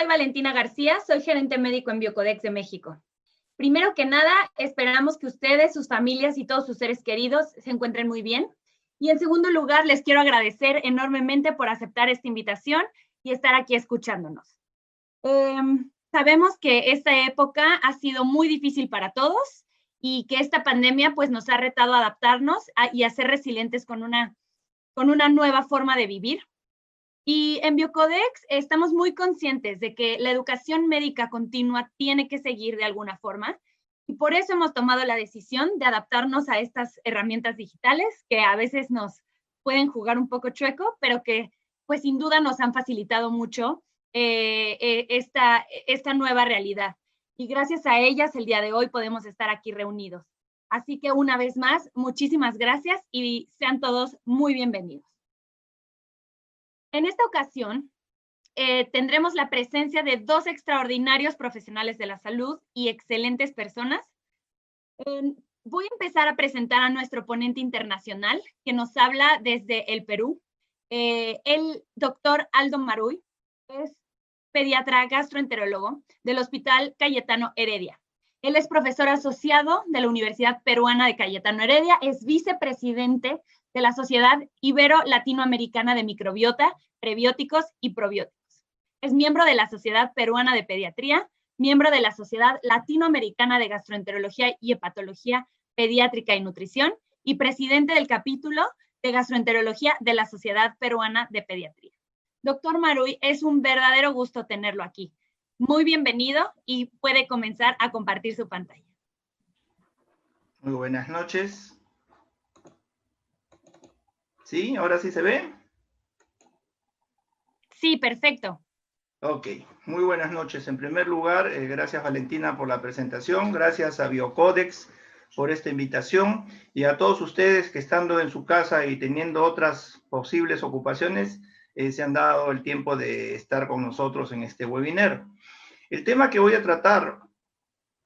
soy Valentina García, soy gerente médico en Biocodex de México. Primero que nada, esperamos que ustedes, sus familias y todos sus seres queridos se encuentren muy bien. Y en segundo lugar, les quiero agradecer enormemente por aceptar esta invitación y estar aquí escuchándonos. Sabemos que esta época ha sido muy difícil para todos y que esta pandemia pues, nos ha retado a adaptarnos y a ser resilientes con una nueva forma de vivir. Y en Biocodex estamos muy conscientes de que la educación médica continua tiene que seguir de alguna forma y por eso hemos tomado la decisión de adaptarnos a estas herramientas digitales que a veces nos pueden jugar un poco chueco, pero que pues sin duda nos han facilitado mucho esta nueva realidad. Y gracias a ellas el día de hoy podemos estar aquí reunidos. Así que una vez más, muchísimas gracias y sean todos muy bienvenidos. En esta ocasión, tendremos la presencia de dos extraordinarios profesionales de la salud y excelentes personas. Voy a empezar a presentar a nuestro ponente internacional, que nos habla desde el Perú. El doctor Aldo Maruy es pediatra gastroenterólogo del Hospital Cayetano Heredia. Él es profesor asociado de la Universidad Peruana de Cayetano Heredia, es vicepresidente de la Sociedad Ibero-Latinoamericana de Microbiota, Prebióticos y Probióticos. Es miembro de la Sociedad Peruana de Pediatría, miembro de la Sociedad Latinoamericana de Gastroenterología y Hepatología Pediátrica y Nutrición y presidente del capítulo de Gastroenterología de la Sociedad Peruana de Pediatría. Doctor Maruy, es un verdadero gusto tenerlo aquí. Muy bienvenido y puede comenzar a compartir su pantalla. Muy buenas noches. ¿Sí? ¿Ahora sí se ve? Sí, perfecto. Ok, muy buenas noches. En primer lugar, gracias Valentina por la presentación, gracias a Biocodex por esta invitación y a todos ustedes que estando en su casa y teniendo otras posibles ocupaciones, se han dado el tiempo de estar con nosotros en este webinar. El tema que voy a tratar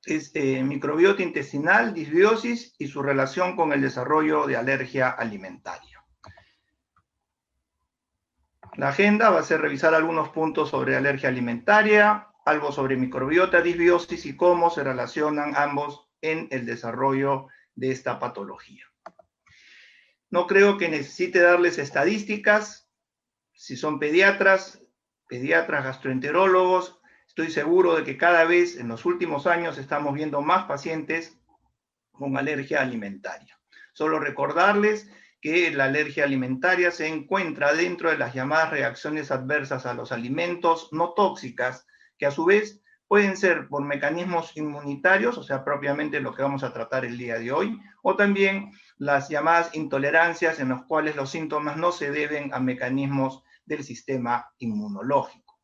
es microbiota intestinal, disbiosis y su relación con el desarrollo de alergia alimentaria. La agenda va a ser revisar algunos puntos sobre alergia alimentaria, algo sobre microbiota, disbiosis y cómo se relacionan ambos en el desarrollo de esta patología. No creo que necesite darles estadísticas. Si son pediatras gastroenterólogos, estoy seguro de que cada vez en los últimos años estamos viendo más pacientes con alergia alimentaria. Solo recordarles que la alergia alimentaria se encuentra dentro de las llamadas reacciones adversas a los alimentos no tóxicas, que a su vez pueden ser por mecanismos inmunitarios, o sea, propiamente lo que vamos a tratar el día de hoy, o también las llamadas intolerancias en las cuales los síntomas no se deben a mecanismos del sistema inmunológico.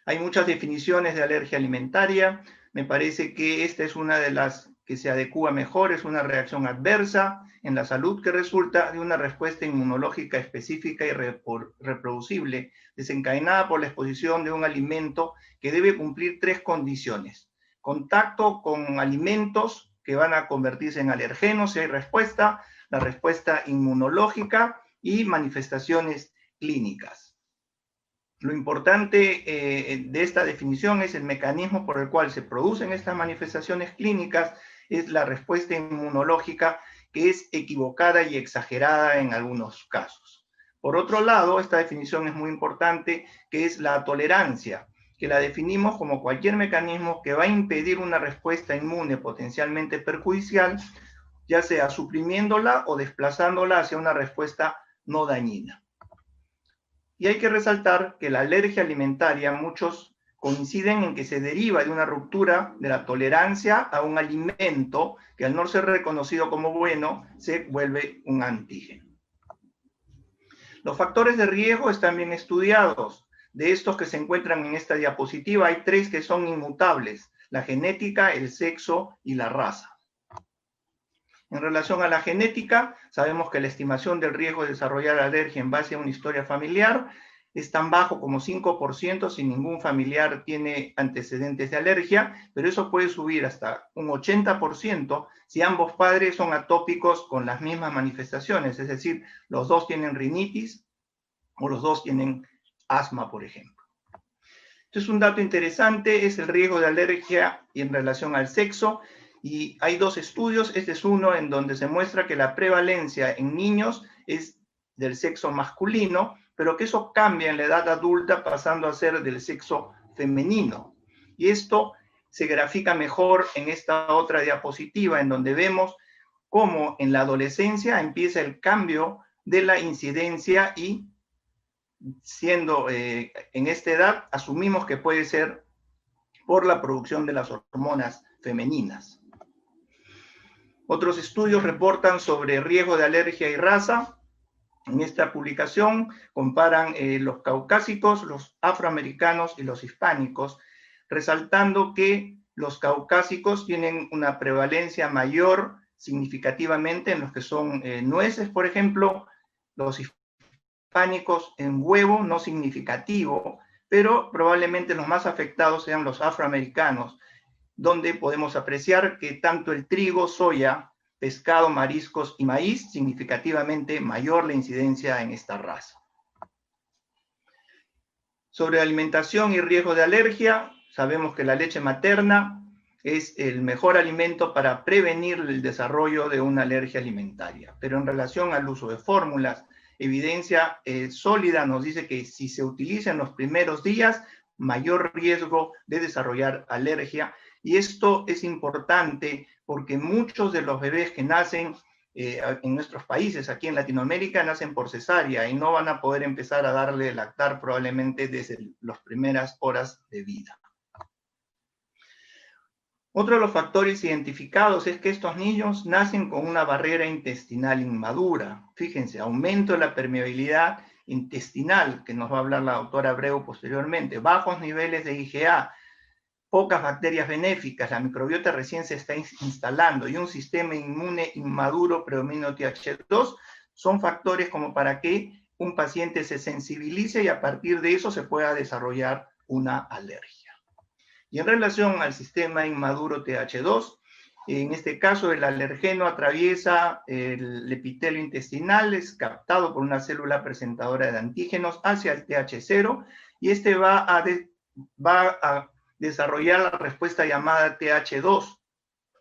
Hay muchas definiciones de alergia alimentaria. Me parece que esta es una de las que se adecúa mejor, es una reacción adversa en la salud que resulta de una respuesta inmunológica específica y reproducible, desencadenada por la exposición de un alimento que debe cumplir tres condiciones: contacto con alimentos que van a convertirse en alergenos si hay respuesta, la respuesta inmunológica y manifestaciones clínicas. Lo importante de esta definición es el mecanismo por el cual se producen estas manifestaciones clínicas, es la respuesta inmunológica, que es equivocada y exagerada en algunos casos. Por otro lado, esta definición es muy importante, que es la tolerancia, que la definimos como cualquier mecanismo que va a impedir una respuesta inmune potencialmente perjudicial, ya sea suprimiéndola o desplazándola hacia una respuesta no dañina. Y hay que resaltar que la alergia alimentaria, muchos coinciden en que se deriva de una ruptura de la tolerancia a un alimento que al no ser reconocido como bueno, se vuelve un antígeno. Los factores de riesgo están bien estudiados. De estos que se encuentran en esta diapositiva, hay tres que son inmutables: la genética, el sexo y la raza. En relación a la genética, sabemos que la estimación del riesgo de desarrollar alergia en base a una historia familiar es tan bajo como 5% si ningún familiar tiene antecedentes de alergia, pero eso puede subir hasta un 80% si ambos padres son atópicos con las mismas manifestaciones, es decir, los dos tienen rinitis o los dos tienen asma, por ejemplo. Entonces, un dato interesante es el riesgo de alergia en relación al sexo, y hay dos estudios. Este es uno en donde se muestra que la prevalencia en niños es del sexo masculino, pero que eso cambia en la edad adulta pasando a ser del sexo femenino. Y esto se grafica mejor en esta otra diapositiva, en donde vemos cómo en la adolescencia empieza el cambio de la incidencia, y siendo en esta edad, asumimos que puede ser por la producción de las hormonas femeninas. Otros estudios reportan sobre riesgo de alergia y raza. En esta publicación comparan los caucásicos, los afroamericanos y los hispánicos, resaltando que los caucásicos tienen una prevalencia mayor significativamente en los que son nueces, por ejemplo, los hispánicos en huevo, no significativo, pero probablemente los más afectados sean los afroamericanos, donde podemos apreciar que tanto el trigo, soya, pescado, mariscos y maíz, significativamente mayor la incidencia en esta raza. Sobre alimentación y riesgo de alergia, sabemos que la leche materna es el mejor alimento para prevenir el desarrollo de una alergia alimentaria. Pero en relación al uso de fórmulas, evidencia sólida nos dice que si se utiliza en los primeros días, mayor riesgo de desarrollar alergia. Y esto es importante porque muchos de los bebés que nacen en nuestros países, aquí en Latinoamérica, nacen por cesárea y no van a poder empezar a darle lactar probablemente desde las primeras horas de vida. Otro de los factores identificados es que estos niños nacen con una barrera intestinal inmadura. Fíjense, aumento de la permeabilidad intestinal, que nos va a hablar la doctora Abreu posteriormente, bajos niveles de IgA, pocas bacterias benéficas, la microbiota recién se está instalando y un sistema inmune inmaduro, predominio TH2, son factores como para que un paciente se sensibilice y a partir de eso se pueda desarrollar una alergia. Y en relación al sistema inmaduro TH2, en este caso el alergeno atraviesa el epitelio intestinal, es captado por una célula presentadora de antígenos hacia el TH0 y este va a desarrollar la respuesta llamada TH2,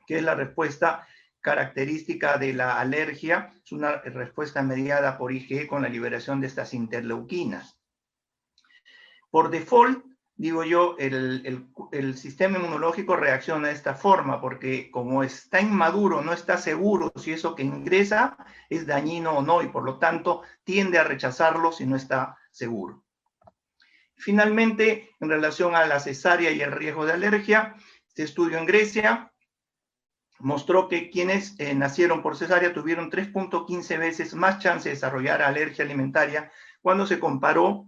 que es la respuesta característica de la alergia. Es una respuesta mediada por IgE con la liberación de estas interleuquinas. Por default, digo yo, el sistema inmunológico reacciona de esta forma, porque como está inmaduro, no está seguro si eso que ingresa es dañino o no, y por lo tanto tiende a rechazarlo si no está seguro. Finalmente, en relación a la cesárea y el riesgo de alergia, este estudio en Grecia mostró que quienes nacieron por cesárea tuvieron 3.15 veces más chance de desarrollar alergia alimentaria cuando se comparó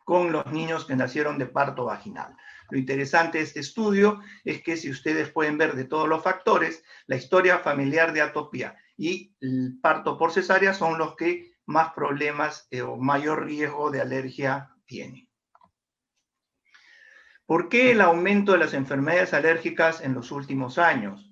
con los niños que nacieron de parto vaginal. Lo interesante de este estudio es que si ustedes pueden ver de todos los factores, la historia familiar de atopía y el parto por cesárea son los que más problemas o mayor riesgo de alergia tienen. ¿Por qué el aumento de las enfermedades alérgicas en los últimos años?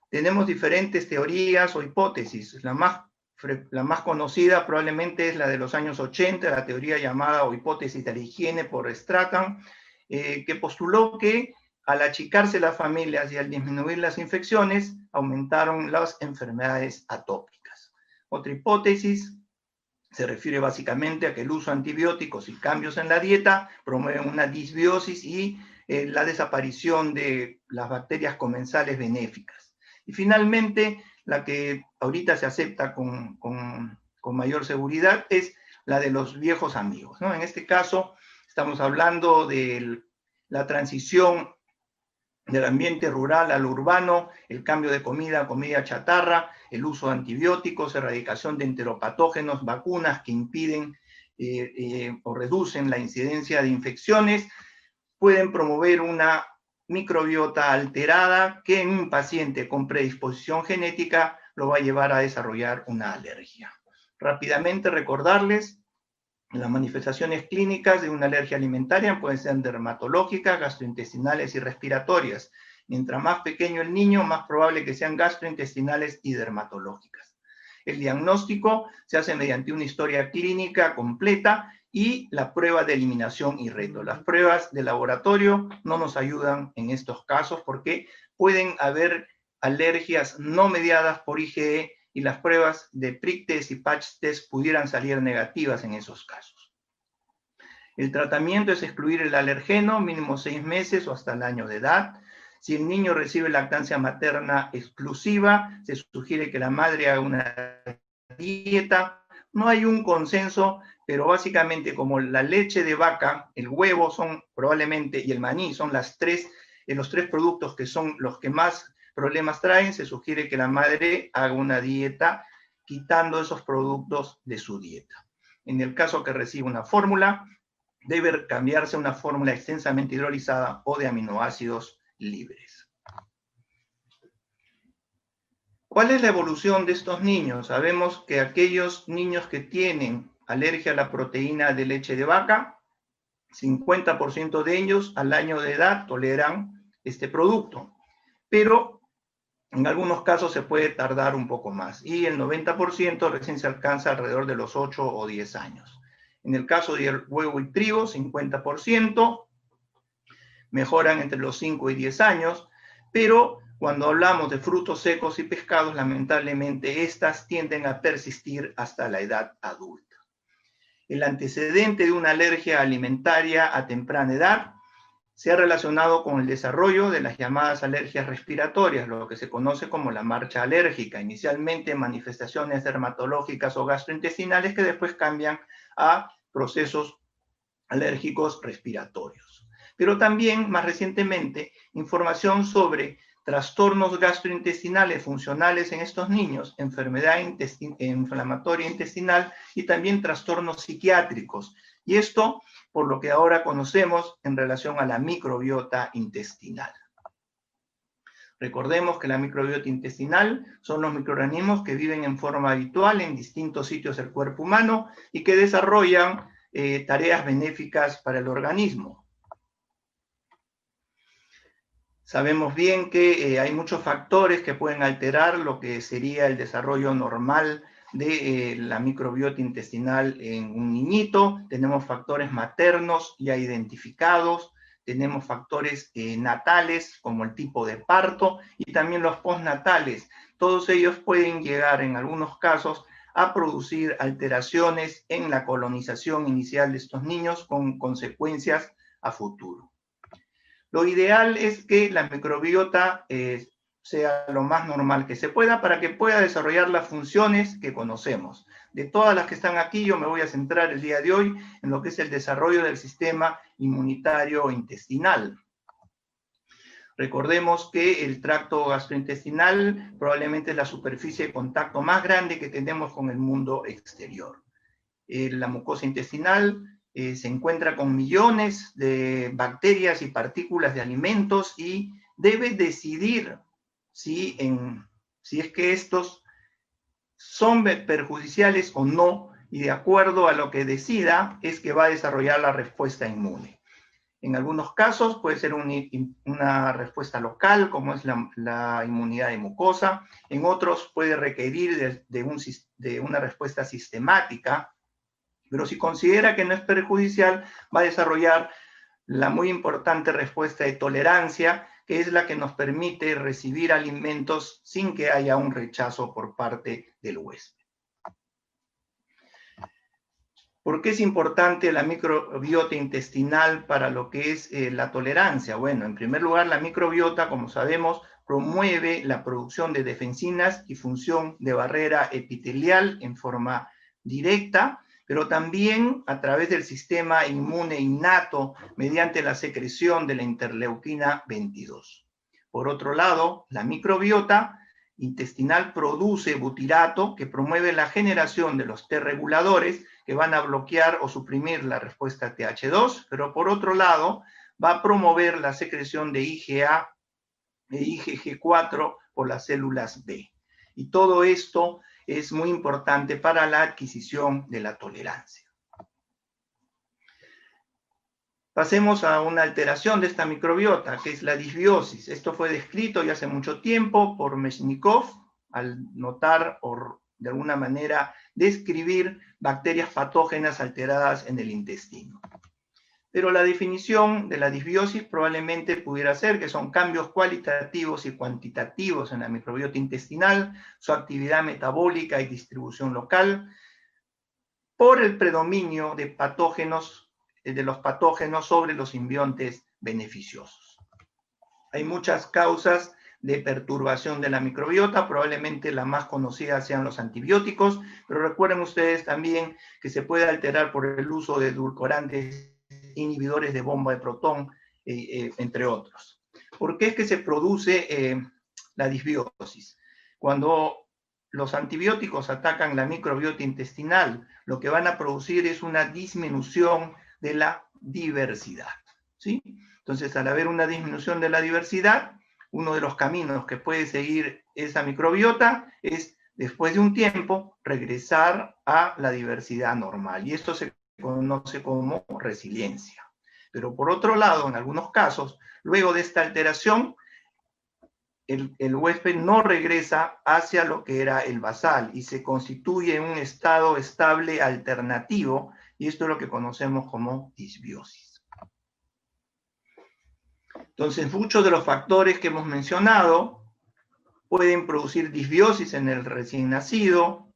Tenemos diferentes teorías o hipótesis. La más conocida probablemente es la de los años 80, la teoría llamada o hipótesis de la higiene por Strachan, que postuló que al achicarse las familias y al disminuir las infecciones, aumentaron las enfermedades atópicas. Otra hipótesis se refiere básicamente a que el uso de antibióticos y cambios en la dieta promueven una disbiosis y la desaparición de las bacterias comensales benéficas. Y finalmente, la que ahorita se acepta con mayor seguridad es la de los viejos amigos, ¿no? En este caso, estamos hablando de la transición del ambiente rural al urbano, el cambio de comida a comida chatarra, el uso de antibióticos, erradicación de enteropatógenos, vacunas que impiden o reducen la incidencia de infecciones, pueden promover una microbiota alterada que en un paciente con predisposición genética lo va a llevar a desarrollar una alergia. Rápidamente recordarles, las manifestaciones clínicas de una alergia alimentaria pueden ser dermatológicas, gastrointestinales y respiratorias. Mientras más pequeño el niño, más probable que sean gastrointestinales y dermatológicas. El diagnóstico se hace mediante una historia clínica completa y la prueba de eliminación y reto. Las pruebas de laboratorio no nos ayudan en estos casos porque pueden haber alergias no mediadas por IgE y las pruebas de prick test y patch test pudieran salir negativas en esos casos. El tratamiento es excluir el alergeno mínimo 6 meses o hasta el año de edad. Si el niño recibe lactancia materna exclusiva, se sugiere que la madre haga una dieta. No hay un consenso, pero básicamente como la leche de vaca, el huevo son probablemente, y el maní son los tres productos que son los que más problemas traen, se sugiere que la madre haga una dieta quitando esos productos de su dieta. En el caso que reciba una fórmula, debe cambiarse a una fórmula extensamente hidrolizada o de aminoácidos libres. ¿Cuál es la evolución de estos niños? Sabemos que aquellos niños que tienen alergia a la proteína de leche de vaca, 50% de ellos al año de edad toleran este producto, pero en algunos casos se puede tardar un poco más y el 90% recién se alcanza alrededor de los 8 o 10 años. En el caso del huevo y trigo, 50%, mejoran entre los 5 y 10 años, pero cuando hablamos de frutos secos y pescados, lamentablemente estas tienden a persistir hasta la edad adulta. El antecedente de una alergia alimentaria a temprana edad se ha relacionado con el desarrollo de las llamadas alergias respiratorias, lo que se conoce como la marcha alérgica, inicialmente manifestaciones dermatológicas o gastrointestinales que después cambian a procesos alérgicos respiratorios. Pero también, más recientemente, información sobre trastornos gastrointestinales funcionales en estos niños, enfermedad inflamatoria intestinal y también trastornos psiquiátricos. Y esto por lo que ahora conocemos en relación a la microbiota intestinal. Recordemos que la microbiota intestinal son los microorganismos que viven en forma habitual en distintos sitios del cuerpo humano y que desarrollan tareas benéficas para el organismo. Sabemos bien que hay muchos factores que pueden alterar lo que sería el desarrollo normal de la microbiota intestinal en un niñito. Tenemos factores maternos ya identificados, tenemos factores natales como el tipo de parto y también los postnatales. Todos ellos pueden llegar en algunos casos a producir alteraciones en la colonización inicial de estos niños con consecuencias a futuro. Lo ideal es que la microbiota sea lo más normal que se pueda para que pueda desarrollar las funciones que conocemos. De todas las que están aquí, yo me voy a centrar el día de hoy en lo que es el desarrollo del sistema inmunitario intestinal. Recordemos que el tracto gastrointestinal probablemente es la superficie de contacto más grande que tenemos con el mundo exterior. La mucosa intestinal se encuentra con millones de bacterias y partículas de alimentos y debe decidir si es que estos son perjudiciales o no, y de acuerdo a lo que decida es que va a desarrollar la respuesta inmune. En algunos casos puede ser una respuesta local, como es la inmunidad de mucosa. En otros puede requerir de una respuesta sistemática, pero si considera que no es perjudicial, va a desarrollar la muy importante respuesta de tolerancia, que es la que nos permite recibir alimentos sin que haya un rechazo por parte del huésped. ¿Por qué es importante la microbiota intestinal para lo que es la tolerancia? Bueno, en primer lugar, la microbiota, como sabemos, promueve la producción de defensinas y función de barrera epitelial en forma directa, pero también a través del sistema inmune innato mediante la secreción de la interleuquina 22. Por otro lado, la microbiota intestinal produce butirato que promueve la generación de los T reguladores que van a bloquear o suprimir la respuesta TH2, pero por otro lado va a promover la secreción de IgA e IgG4 por las células B. Y todo esto es muy importante para la adquisición de la tolerancia. Pasemos a una alteración de esta microbiota, que es la disbiosis. Esto fue descrito ya hace mucho tiempo por Mechnikov, al notar o de alguna manera, describir bacterias patógenas alteradas en el intestino. Pero la definición de la disbiosis probablemente pudiera ser que son cambios cualitativos y cuantitativos en la microbiota intestinal, su actividad metabólica y distribución local, por el predominio de patógenos, de los patógenos sobre los simbiontes beneficiosos. Hay muchas causas de perturbación de la microbiota, probablemente la más conocida sean los antibióticos, pero recuerden ustedes también que se puede alterar por el uso de edulcorantes, inhibidores de bomba de protón, entre otros. ¿Por qué es que se produce la disbiosis? Cuando los antibióticos atacan la microbiota intestinal, lo que van a producir es una disminución de la diversidad, ¿sí? Entonces, al haber una disminución de la diversidad, uno de los caminos que puede seguir esa microbiota es, después de un tiempo, regresar a la diversidad normal. Y esto se conoce como resiliencia. Pero por otro lado, en algunos casos, luego de esta alteración, el huésped no regresa hacia lo que era el basal y se constituye en un estado estable alternativo, y esto es lo que conocemos como disbiosis. Entonces, muchos de los factores que hemos mencionado pueden producir disbiosis en el recién nacido,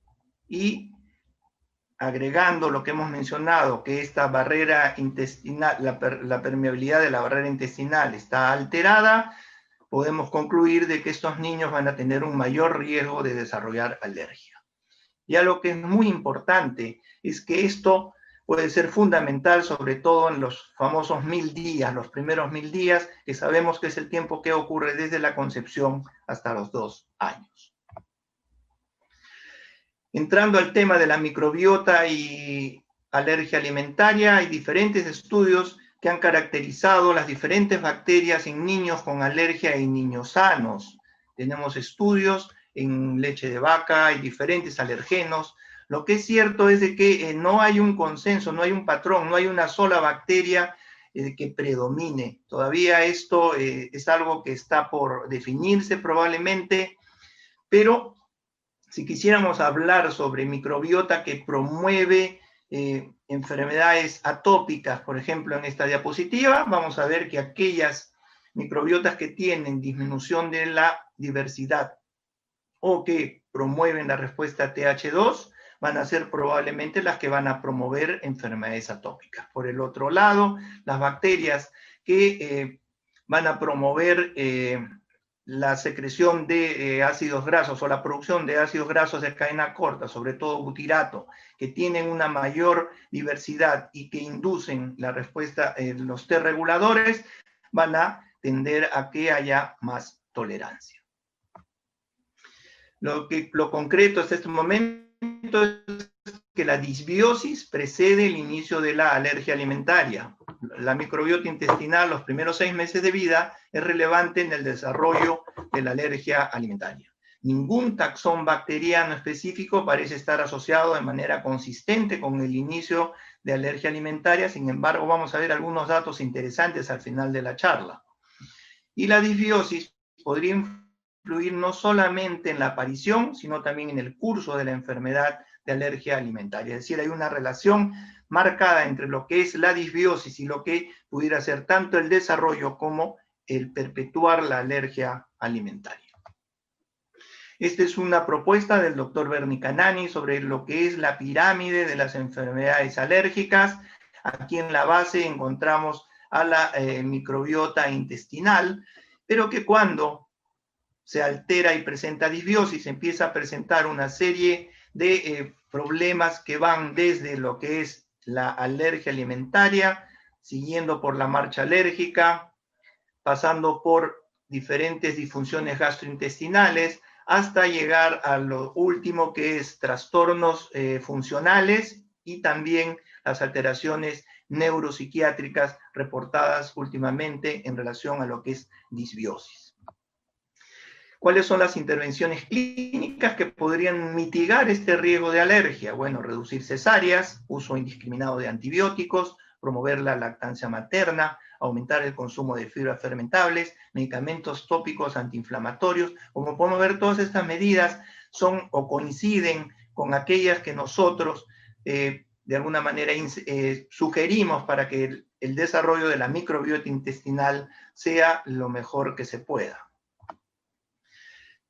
y agregando lo que hemos mencionado, que esta barrera intestinal, la permeabilidad de la barrera intestinal está alterada, podemos concluir de que estos niños van a tener un mayor riesgo de desarrollar alergia. Ya lo que es muy importante es que esto puede ser fundamental, sobre todo en los famosos 1000 días, los primeros 1000 días, que sabemos que es el tiempo que ocurre desde la concepción hasta los 2 años. Entrando al tema de la microbiota y alergia alimentaria, hay diferentes estudios que han caracterizado las diferentes bacterias en niños con alergia y niños sanos. Tenemos estudios en leche de vaca, hay diferentes alergenos. Lo que es cierto es de que no hay un consenso, no hay un patrón, no hay una sola bacteria que predomine. Todavía esto es algo que está por definirse probablemente, pero si quisiéramos hablar sobre microbiota que promueve enfermedades atópicas, por ejemplo, en esta diapositiva, vamos a ver que aquellas microbiotas que tienen disminución de la diversidad o que promueven la respuesta TH2 van a ser probablemente las que van a promover enfermedades atópicas. Por el otro lado, las bacterias que van a promover la secreción de ácidos grasos o la producción de ácidos grasos de cadena corta, sobre todo butirato, que tienen una mayor diversidad y que inducen la respuesta, los T reguladores, van a tender a que haya más tolerancia. Lo concreto hasta este momento es que la disbiosis precede el inicio de la alergia alimentaria. La microbiota intestinal, los primeros 6 meses de vida, es relevante en el desarrollo de la alergia alimentaria. Ningún taxón bacteriano específico parece estar asociado de manera consistente con el inicio de alergia alimentaria. Sin embargo, vamos a ver algunos datos interesantes al final de la charla. Y la disbiosis podría influir no solamente en la aparición, sino también en el curso de la enfermedad de alergia alimentaria. Es decir, hay una relación marcada entre lo que es la disbiosis y lo que pudiera ser tanto el desarrollo como el perpetuar la alergia alimentaria. Esta es una propuesta del doctor Bernie Canani sobre lo que es la pirámide de las enfermedades alérgicas. Aquí en la base encontramos a la microbiota intestinal, pero que cuando se altera y presenta disbiosis, empieza a presentar una serie de problemas que van desde lo que es la alergia alimentaria, siguiendo por la marcha alérgica, pasando por diferentes disfunciones gastrointestinales, hasta llegar a lo último que es trastornos funcionales y también las alteraciones neuropsiquiátricas reportadas últimamente en relación a lo que es disbiosis. ¿Cuáles son las intervenciones clínicas que podrían mitigar este riesgo de alergia? Bueno, reducir cesáreas, uso indiscriminado de antibióticos, promover la lactancia materna, aumentar el consumo de fibras fermentables, medicamentos tópicos antiinflamatorios. Como podemos ver, todas estas medidas son o coinciden con aquellas que nosotros de alguna manera sugerimos para que el desarrollo de la microbiota intestinal sea lo mejor que se pueda.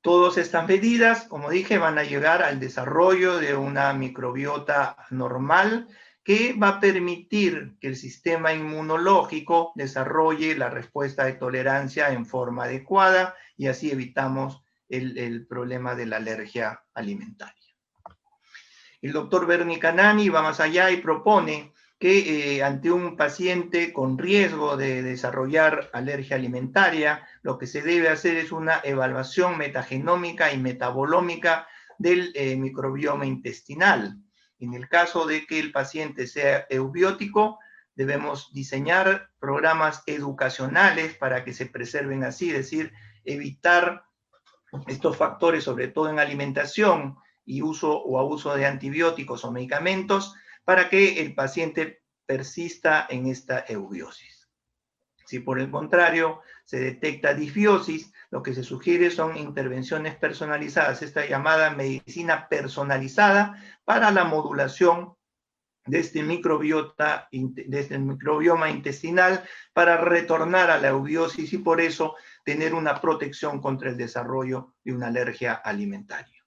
Todas estas medidas, como dije, van a llegar al desarrollo de una microbiota normal que va a permitir que el sistema inmunológico desarrolle la respuesta de tolerancia en forma adecuada y así evitamos el problema de la alergia alimentaria. El doctor Bernie Canani va más allá y propone que ante un paciente con riesgo de desarrollar alergia alimentaria, lo que se debe hacer es una evaluación metagenómica y metabolómica del microbioma intestinal. En el caso de que el paciente sea eubiótico, debemos diseñar programas educacionales para que se preserven así, es decir, evitar estos factores, sobre todo en alimentación y uso o abuso de antibióticos o medicamentos, para que el paciente persista en esta eubiosis. Si por el contrario se detecta disbiosis, lo que se sugiere son intervenciones personalizadas, esta llamada medicina personalizada para la modulación de este microbioma intestinal para retornar a la eubiosis y por eso tener una protección contra el desarrollo de una alergia alimentaria.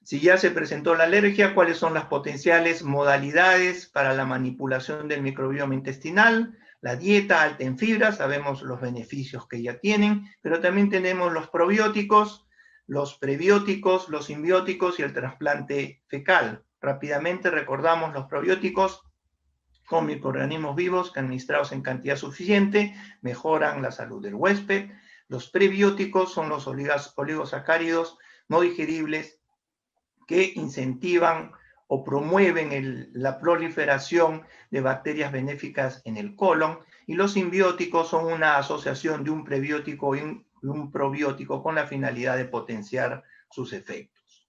Si ya se presentó la alergia, ¿cuáles son las potenciales modalidades para la manipulación del microbioma intestinal? La dieta alta en fibra, sabemos los beneficios que ya tienen, pero también tenemos los probióticos, los prebióticos, los simbióticos y el trasplante fecal. Rápidamente recordamos los probióticos con microorganismos vivos que administrados en cantidad suficiente mejoran la salud del huésped. Los prebióticos son los oligosacáridos no digeribles que incentivan o promueven la proliferación de bacterias benéficas en el colon, y los simbióticos son una asociación de un prebiótico y un probiótico con la finalidad de potenciar sus efectos.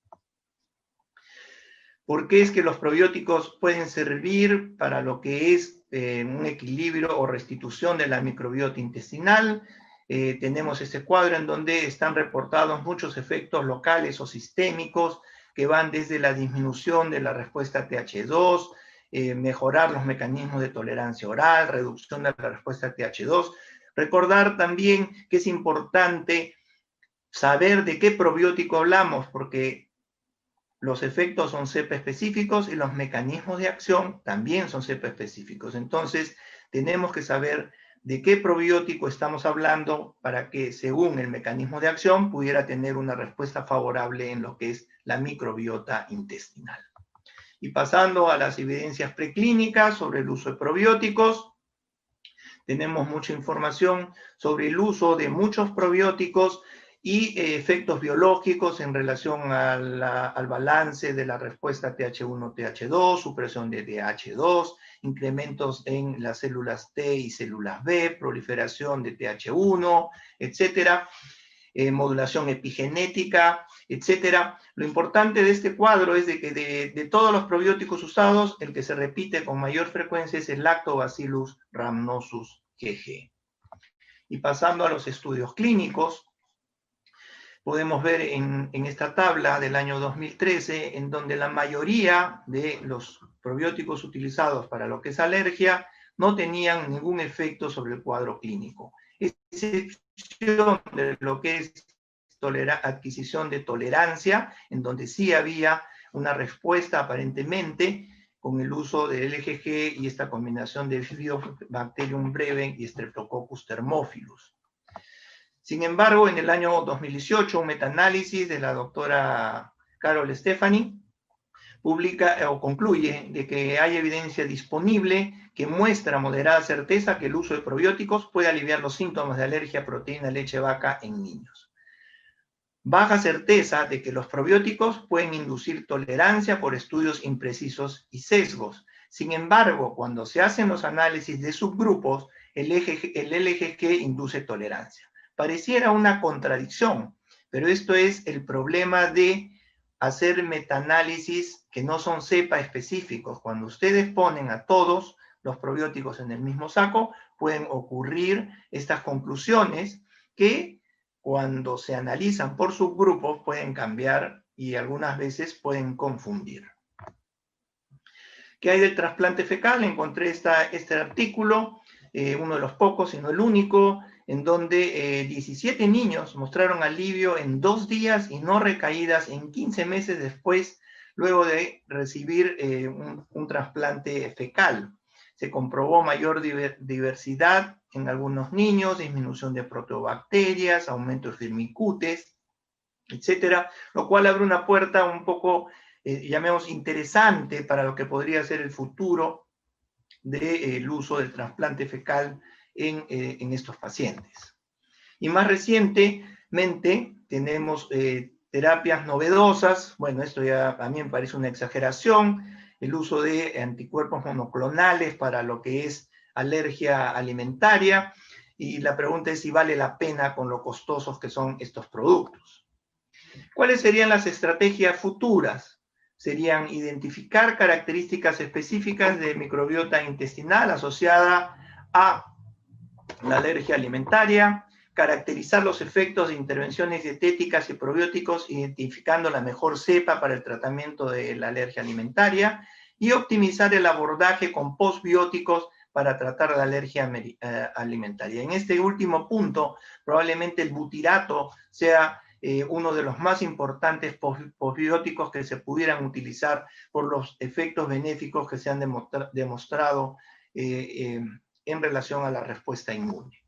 ¿Por qué es que los probióticos pueden servir para lo que es un equilibrio o restitución de la microbiota intestinal? Tenemos este cuadro en donde están reportados muchos efectos locales o sistémicos que van desde la disminución de la respuesta TH2, mejorar los mecanismos de tolerancia oral, reducción de la respuesta TH2. Recordar también que es importante saber de qué probiótico hablamos, porque los efectos son cepa específicos y los mecanismos de acción también son cepa específicos. Entonces, tenemos que saber de qué probiótico estamos hablando para que, según el mecanismo de acción, pudiera tener una respuesta favorable en lo que es la microbiota intestinal. Y pasando a las evidencias preclínicas sobre el uso de probióticos, tenemos mucha información sobre el uso de muchos probióticos y efectos biológicos en relación al balance de la respuesta TH1-TH2, supresión de TH2, incrementos en las células T y células B, proliferación de TH1, etcétera, modulación epigenética, etcétera. Lo importante de este cuadro es de que de todos los probióticos usados, el que se repite con mayor frecuencia es el Lactobacillus rhamnosus GG. Y pasando a los estudios clínicos, podemos ver en esta tabla del año 2013, en donde la mayoría de los probióticos utilizados para lo que es alergia no tenían ningún efecto sobre el cuadro clínico. Excepción de lo que es adquisición de tolerancia, en donde sí había una respuesta aparentemente con el uso del LGG y esta combinación de Bifidobacterium breve y Streptococcus thermophilus. Sin embargo, en el año 2018, un metaanálisis de la doctora Carol Stefani publica o concluye de que hay evidencia disponible que muestra moderada certeza que el uso de probióticos puede aliviar los síntomas de alergia a proteína de leche de vaca en niños. Baja certeza de que los probióticos pueden inducir tolerancia por estudios imprecisos y sesgos. Sin embargo, cuando se hacen los análisis de subgrupos, el LGG induce tolerancia. Pareciera una contradicción, pero esto es el problema de hacer metaanálisis que no son cepa específicos. Cuando ustedes ponen a todos los probióticos en el mismo saco, pueden ocurrir estas conclusiones que cuando se analizan por subgrupos pueden cambiar y algunas veces pueden confundir. ¿Qué hay del trasplante fecal? Encontré este artículo, uno de los pocos, y no el único, en donde 17 niños mostraron alivio en 2 días y no recaídas en 15 meses después, luego de recibir un trasplante fecal. Se comprobó mayor diversidad en algunos niños, disminución de proteobacterias, aumento de firmicutes, etcétera, lo cual abre una puerta un poco, llamemos, interesante para lo que podría ser el futuro del uso del trasplante fecal en estos pacientes. Y más recientemente tenemos terapias novedosas. Bueno, esto ya a mí me parece una exageración, el uso de anticuerpos monoclonales para lo que es alergia alimentaria, y la pregunta es si vale la pena con lo costosos que son estos productos. ¿Cuáles serían las estrategias futuras? Serían identificar características específicas de microbiota intestinal asociada a la alergia alimentaria, caracterizar los efectos de intervenciones dietéticas y probióticos, identificando la mejor cepa para el tratamiento de la alergia alimentaria, y optimizar el abordaje con postbióticos para tratar la alergia alimentaria. En este último punto, probablemente el butirato sea uno de los más importantes postbióticos que se pudieran utilizar por los efectos benéficos que se han demostrado en relación a la respuesta inmune.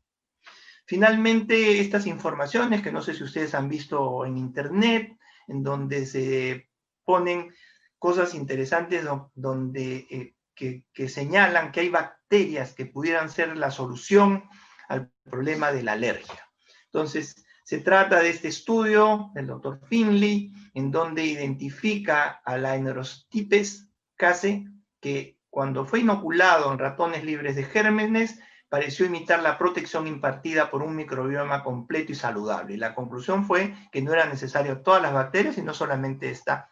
Finalmente, estas informaciones, que no sé si ustedes han visto en internet, en donde se ponen cosas interesantes donde, que señalan que hay bacterias que pudieran ser la solución al problema de la alergia. Entonces, se trata de este estudio del doctor Finley, en donde identifica a la Aenerostypes case, que cuando fue inoculado en ratones libres de gérmenes, pareció imitar la protección impartida por un microbioma completo y saludable. Y la conclusión fue que no era necesario todas las bacterias, sino solamente esta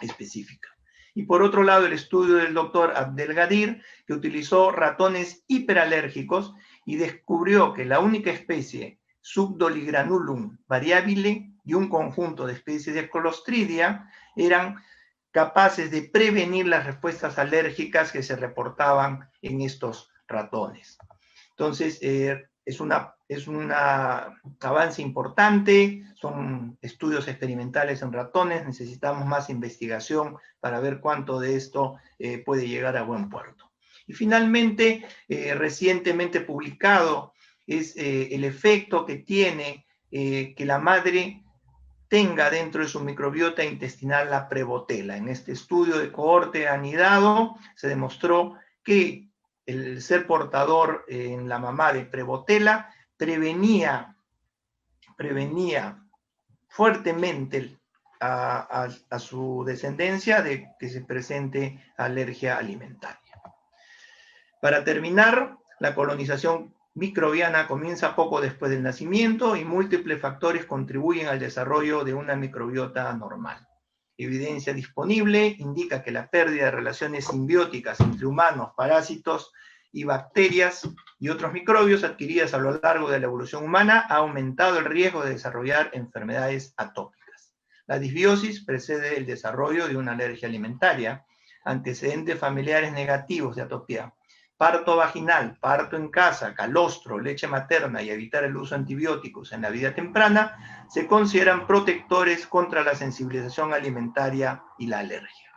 específica. Y por otro lado, el estudio del doctor Abdelgadir, que utilizó ratones hiperalérgicos y descubrió que la única especie, Subdoligranulum variabile, y un conjunto de especies de Clostridia eran capaces de prevenir las respuestas alérgicas que se reportaban en estos ratones. Entonces, es un avance importante, son estudios experimentales en ratones, necesitamos más investigación para ver cuánto de esto puede llegar a buen puerto. Y finalmente, recientemente publicado, es el efecto que tiene que la madre tenga dentro de su microbiota intestinal la Prevotella. En este estudio de cohorte anidado se demostró que el ser portador en la mamá de Prevotella prevenía fuertemente a su descendencia de que se presente alergia alimentaria. Para terminar, la colonización microbiana comienza poco después del nacimiento y múltiples factores contribuyen al desarrollo de una microbiota normal. Evidencia disponible indica que la pérdida de relaciones simbióticas entre humanos, parásitos y bacterias y otros microbios adquiridas a lo largo de la evolución humana ha aumentado el riesgo de desarrollar enfermedades atópicas. La disbiosis precede el desarrollo de una alergia alimentaria, antecedentes familiares negativos de atopía, parto vaginal, parto en casa, calostro, leche materna y evitar el uso de antibióticos en la vida temprana se consideran protectores contra la sensibilización alimentaria y la alergia.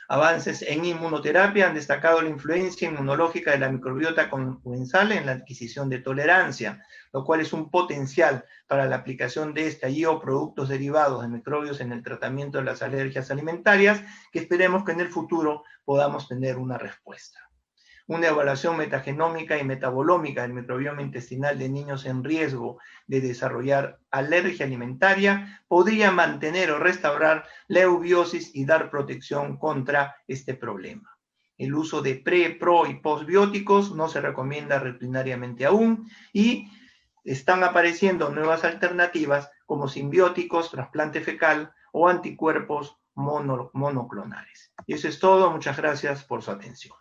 Avances en inmunoterapia han destacado la influencia inmunológica de la microbiota comensal en la adquisición de tolerancia, lo cual es un potencial para la aplicación de esta y o productos derivados de microbios en el tratamiento de las alergias alimentarias, que esperemos que en el futuro podamos tener una respuesta. Una evaluación metagenómica y metabolómica del microbioma intestinal de niños en riesgo de desarrollar alergia alimentaria podría mantener o restaurar la eubiosis y dar protección contra este problema. El uso de pro y postbióticos no se recomienda rutinariamente aún y están apareciendo nuevas alternativas como simbióticos, trasplante fecal o anticuerpos monoclonales. Y eso es todo. Muchas gracias por su atención.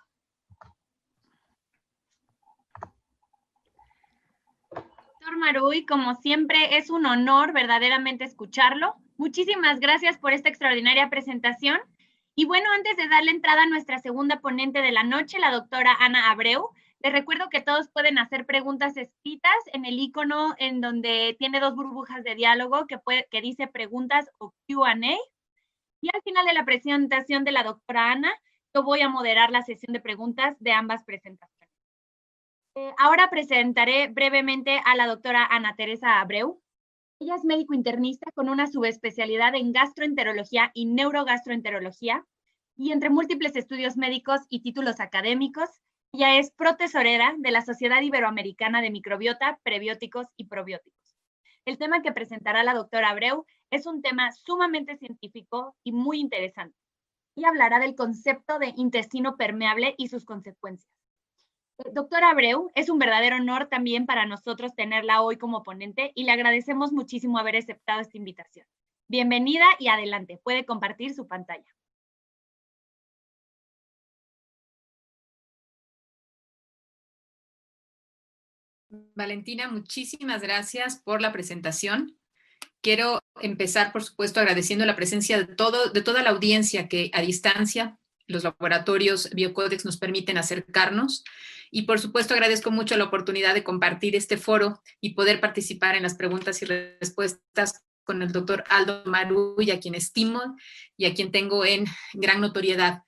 Maruy, como siempre es un honor verdaderamente escucharlo. Muchísimas gracias por esta extraordinaria presentación. Y bueno, antes de darle entrada a nuestra segunda ponente de la noche, la doctora Ana Abreu, les recuerdo que todos pueden hacer preguntas escritas en el icono en donde tiene dos burbujas de diálogo que dice preguntas o Q&A. Y al final de la presentación de la doctora Ana, yo voy a moderar la sesión de preguntas de ambas presentaciones. Ahora presentaré brevemente a la doctora Ana Teresa Abreu. Ella es médico internista con una subespecialidad en gastroenterología y neurogastroenterología, y entre múltiples estudios médicos y títulos académicos, ella es protesorera de la Sociedad Iberoamericana de Microbiota, Prebióticos y Probióticos. El tema que presentará la doctora Abreu es un tema sumamente científico y muy interesante, y hablará del concepto de intestino permeable y sus consecuencias. Doctora Abreu, es un verdadero honor también para nosotros tenerla hoy como ponente y le agradecemos muchísimo haber aceptado esta invitación. Bienvenida y adelante, puede compartir su pantalla. Valentina, muchísimas gracias por la presentación. Quiero empezar, por supuesto, agradeciendo la presencia de toda la audiencia que a distancia los laboratorios Biocodex nos permiten acercarnos. Y, por supuesto, agradezco mucho la oportunidad de compartir este foro y poder participar en las preguntas y respuestas con el doctor Aldo Maruy, a quien estimo y a quien tengo en gran notoriedad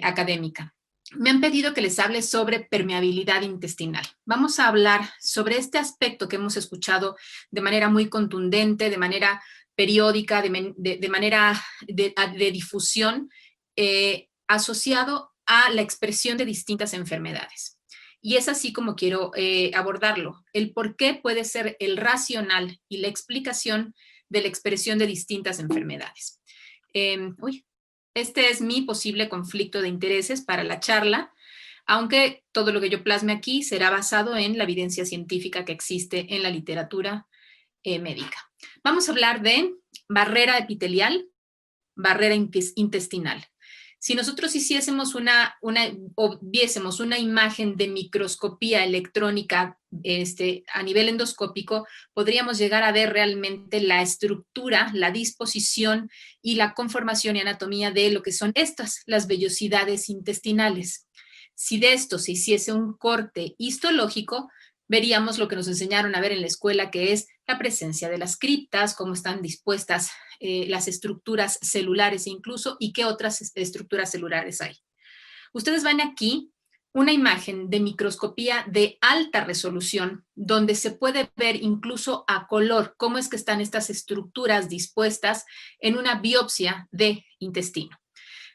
académica. Me han pedido que les hable sobre permeabilidad intestinal. Vamos a hablar sobre este aspecto que hemos escuchado de manera muy contundente, de manera periódica, de manera de difusión, asociado a la expresión de distintas enfermedades. Y es así como quiero abordarlo. El por qué puede ser el racional y la explicación de la expresión de distintas enfermedades. Este es mi posible conflicto de intereses para la charla, aunque todo lo que yo plasme aquí será basado en la evidencia científica que existe en la literatura médica. Vamos a hablar de barrera epitelial, barrera intestinal. Si nosotros hiciésemos o viésemos una imagen de microscopía electrónica a nivel endoscópico, podríamos llegar a ver realmente la estructura, la disposición y la conformación y anatomía de lo que son las vellosidades intestinales. Si de esto se hiciese un corte histológico, veríamos lo que nos enseñaron a ver en la escuela, que es la presencia de las criptas, cómo están dispuestas las estructuras celulares incluso, y qué otras estructuras celulares hay. Ustedes ven aquí una imagen de microscopía de alta resolución, donde se puede ver incluso a color cómo es que están estas estructuras dispuestas en una biopsia de intestino.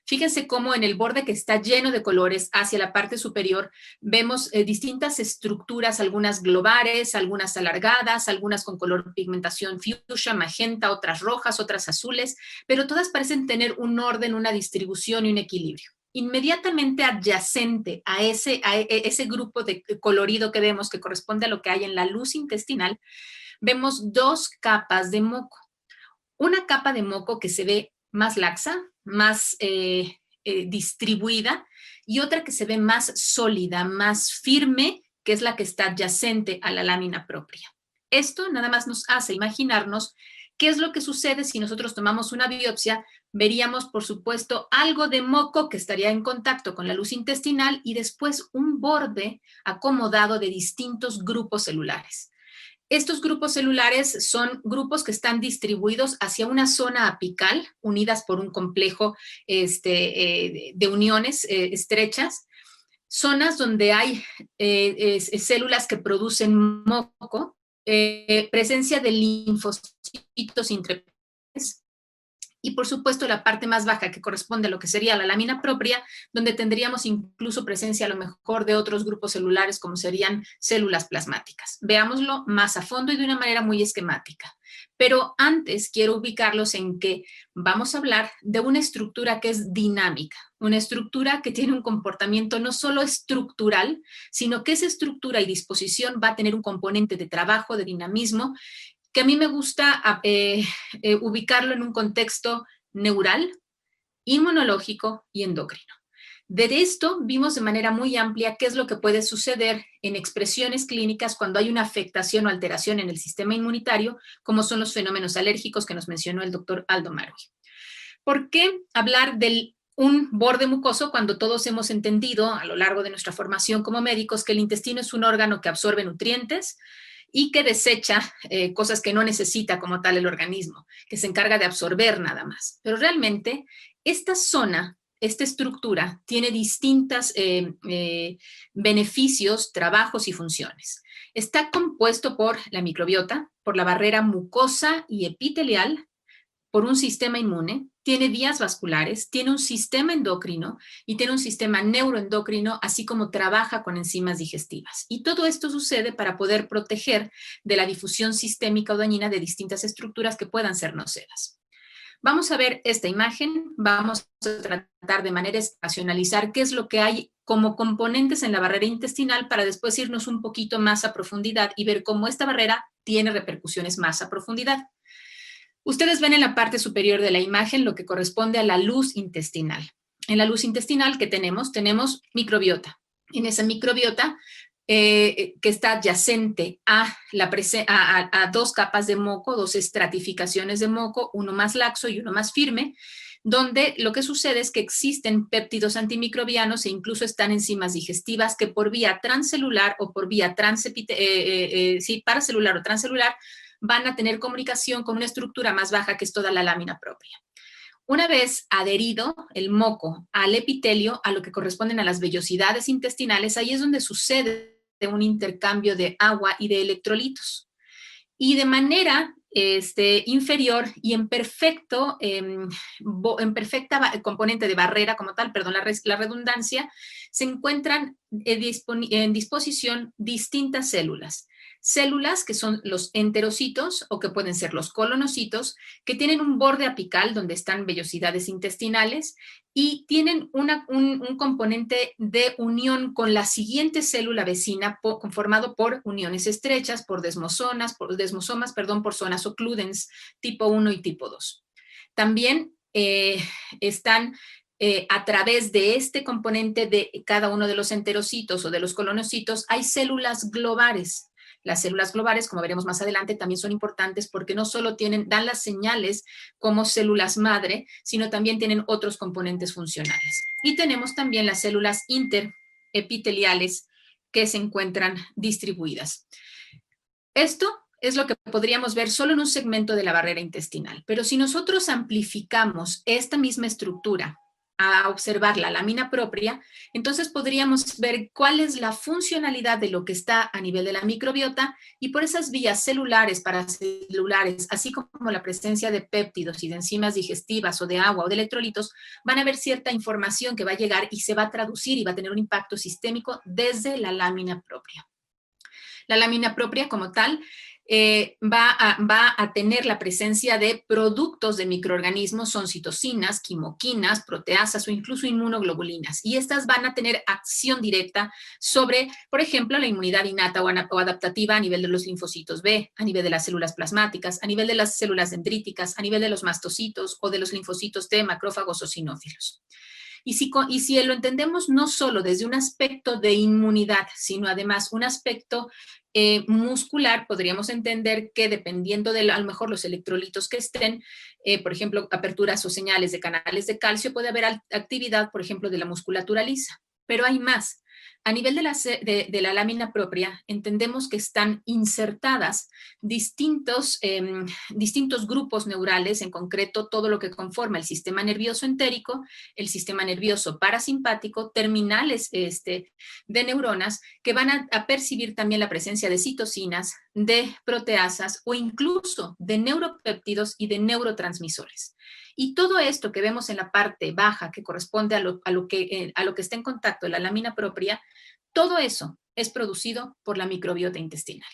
Fíjense cómo en el borde que está lleno de colores hacia la parte superior vemos distintas estructuras, algunas globales, algunas alargadas, algunas con color pigmentación fucsia, magenta, otras rojas, otras azules, pero todas parecen tener un orden, una distribución y un equilibrio. Inmediatamente adyacente a ese grupo de colorido que vemos, que corresponde a lo que hay en la luz intestinal, vemos dos capas de moco. Una capa de moco que se ve más laxa, más distribuida, y otra que se ve más sólida, más firme, que es la que está adyacente a la lámina propia. Esto nada más nos hace imaginarnos qué es lo que sucede si nosotros tomamos una biopsia. Veríamos, por supuesto, algo de moco que estaría en contacto con la luz intestinal y después un borde acomodado de distintos grupos celulares. Estos grupos celulares son grupos que están distribuidos hacia una zona apical, unidas por un complejo de uniones estrechas, zonas donde hay células que producen moco, presencia de linfocitos intraepiteliales, y por supuesto la parte más baja que corresponde a lo que sería la lámina propia, donde tendríamos incluso presencia a lo mejor de otros grupos celulares como serían células plasmáticas. Veámoslo más a fondo y de una manera muy esquemática. Pero antes quiero ubicarlos en que vamos a hablar de una estructura que es dinámica, una estructura que tiene un comportamiento no solo estructural, sino que esa estructura y disposición va a tener un componente de trabajo, de dinamismo, que a mí me gusta ubicarlo en un contexto neural, inmunológico y endocrino. De esto vimos de manera muy amplia qué es lo que puede suceder en expresiones clínicas cuando hay una afectación o alteración en el sistema inmunitario, como son los fenómenos alérgicos que nos mencionó el doctor Aldo Marui. ¿Por qué hablar de un borde mucoso cuando todos hemos entendido a lo largo de nuestra formación como médicos que el intestino es un órgano que absorbe nutrientes y que desecha cosas que no necesita como tal el organismo, que se encarga de absorber nada más? Pero realmente esta zona, esta estructura tiene distintos beneficios, trabajos y funciones. Está compuesto por la microbiota, por la barrera mucosa y epitelial, por un sistema inmune, tiene vías vasculares, tiene un sistema endocrino y tiene un sistema neuroendocrino, así como trabaja con enzimas digestivas. Y todo esto sucede para poder proteger de la difusión sistémica o dañina de distintas estructuras que puedan ser nocivas. Vamos a ver esta imagen, vamos a tratar de manera de racionalizar qué es lo que hay como componentes en la barrera intestinal para después irnos un poquito más a profundidad y ver cómo esta barrera tiene repercusiones más a profundidad. Ustedes ven en la parte superior de la imagen lo que corresponde a la luz intestinal. En la luz intestinal que tenemos microbiota. En esa microbiota que está adyacente a dos capas de moco, dos estratificaciones de moco, uno más laxo y uno más firme, donde lo que sucede es que existen péptidos antimicrobianos e incluso están enzimas digestivas que por vía transcelular o por vía paracelular o transcelular van a tener comunicación con una estructura más baja que es toda la lámina propia. Una vez adherido el moco al epitelio, a lo que corresponden a las vellosidades intestinales, ahí es donde sucede un intercambio de agua y de electrolitos. Y de manera inferior y en perfecta componente de barrera como tal, perdón, la redundancia, se encuentran en disposición distintas células. Células que son los enterocitos o que pueden ser los colonocitos, que tienen un borde apical donde están vellosidades intestinales y tienen un componente de unión con la siguiente célula vecina conformado por uniones estrechas, por desmosomas, por zonas occludens tipo 1 y tipo 2. También están a través de este componente de cada uno de los enterocitos o de los colonocitos, hay células globales. Las células globales, como veremos más adelante, también son importantes porque no solo dan las señales como células madre, sino también tienen otros componentes funcionales. Y tenemos también las células interepiteliales que se encuentran distribuidas. Esto es lo que podríamos ver solo en un segmento de la barrera intestinal, pero si nosotros amplificamos esta misma estructura a observar la lámina propia, entonces podríamos ver cuál es la funcionalidad de lo que está a nivel de la microbiota y por esas vías celulares, paracelulares, así como la presencia de péptidos y de enzimas digestivas o de agua o de electrolitos, van a haber cierta información que va a llegar y se va a traducir y va a tener un impacto sistémico desde la lámina propia. La lámina propia como tal va a tener la presencia de productos de microorganismos, son citocinas, quimoquinas, proteasas o incluso inmunoglobulinas. Y estas van a tener acción directa sobre, por ejemplo, la inmunidad innata o adaptativa a nivel de los linfocitos B, a nivel de las células plasmáticas, a nivel de las células dendríticas, a nivel de los mastocitos o de los linfocitos T, macrófagos o sinófilos. Y si lo entendemos no solo desde un aspecto de inmunidad, sino además un aspecto muscular, podríamos entender que dependiendo de a lo mejor los electrolitos que estén, por ejemplo, aperturas o señales de canales de calcio, puede haber actividad, por ejemplo, de la musculatura lisa. Pero hay más. A nivel de la lámina propia, entendemos que están insertadas distintos grupos neurales, en concreto todo lo que conforma el sistema nervioso entérico, el sistema nervioso parasimpático, terminales de neuronas que van a percibir también la presencia de citocinas, de proteasas o incluso de neuropéptidos y de neurotransmisores. Y todo esto que vemos en la parte baja, que corresponde a lo que está en contacto, la lámina propia, todo eso es producido por la microbiota intestinal.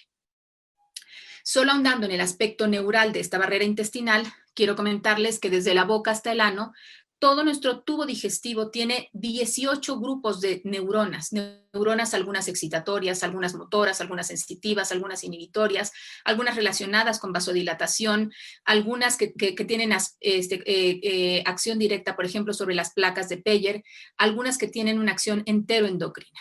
Solo ahondando en el aspecto neural de esta barrera intestinal, quiero comentarles que desde la boca hasta el ano todo nuestro tubo digestivo tiene 18 grupos de neuronas, algunas excitatorias, algunas motoras, algunas sensitivas, algunas inhibitorias, algunas relacionadas con vasodilatación, algunas que tienen acción directa, por ejemplo, sobre las placas de Peyer, algunas que tienen una acción enteroendocrina.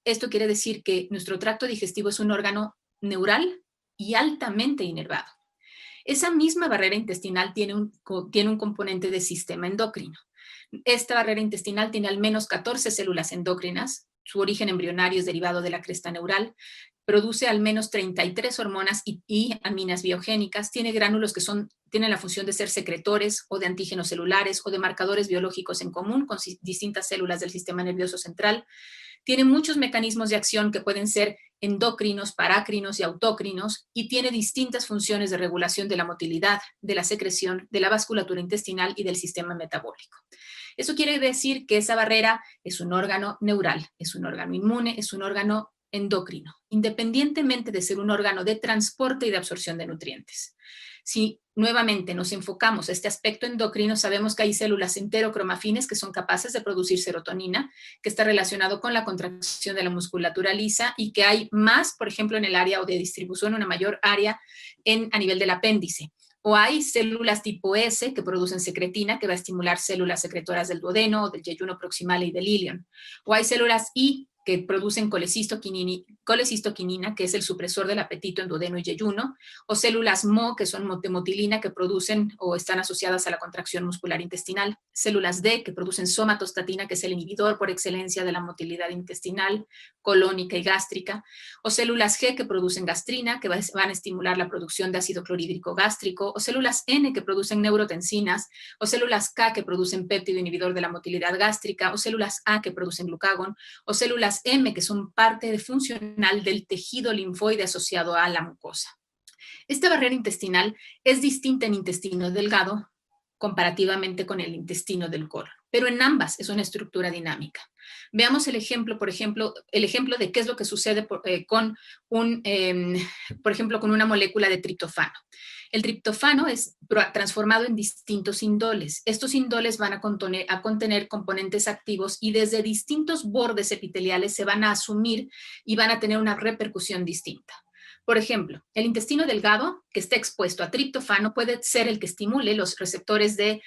Esto quiere decir que nuestro tracto digestivo es un órgano neural y altamente inervado. Esa misma barrera intestinal tiene un componente de sistema endocrino. Esta barrera intestinal tiene al menos 14 células endócrinas, su origen embrionario es derivado de la cresta neural, produce al menos 33 hormonas y aminas biogénicas, tiene gránulos que tienen la función de ser secretores o de antígenos celulares o de marcadores biológicos en común con distintas células del sistema nervioso central. Tiene muchos mecanismos de acción que pueden ser endocrinos, parácrinos y autócrinos, y tiene distintas funciones de regulación de la motilidad, de la secreción, de la vasculatura intestinal y del sistema metabólico. Eso quiere decir que esa barrera es un órgano neural, es un órgano inmune, es un órgano endocrino, independientemente de ser un órgano de transporte y de absorción de nutrientes. Si nuevamente nos enfocamos a este aspecto endocrino, sabemos que hay células enterocromafines que son capaces de producir serotonina, que está relacionado con la contracción de la musculatura lisa, y que hay más, por ejemplo, en el área o de distribución, una mayor área a nivel del apéndice. O hay células tipo S que producen secretina, que va a estimular células secretoras del duodeno, del yeyuno proximal y del ilion. O hay células I que producen colecistoquinina, que es el supresor del apetito en duodeno y yeyuno, o células MO, que son motilina, que producen o están asociadas a la contracción muscular intestinal, células D, que producen somatostatina, que es el inhibidor por excelencia de la motilidad intestinal, colónica y gástrica, o células G, que producen gastrina, que van a estimular la producción de ácido clorhídrico gástrico, o células N, que producen neurotensinas, o células K, que producen péptido inhibidor de la motilidad gástrica, o células A, que producen glucagón, o células M, que son parte funcional del tejido linfoide asociado a la mucosa. Esta barrera intestinal es distinta en intestino delgado comparativamente con el intestino del colon, pero en ambas es una estructura dinámica. Veamos el ejemplo, por ejemplo, de qué es lo que sucede por ejemplo, con una molécula de triptofano. El triptofano es transformado en distintos indoles. Estos indoles van a contener componentes activos y desde distintos bordes epiteliales se van a asumir y van a tener una repercusión distinta. Por ejemplo, el intestino delgado que esté expuesto a triptofano puede ser el que estimule los receptores de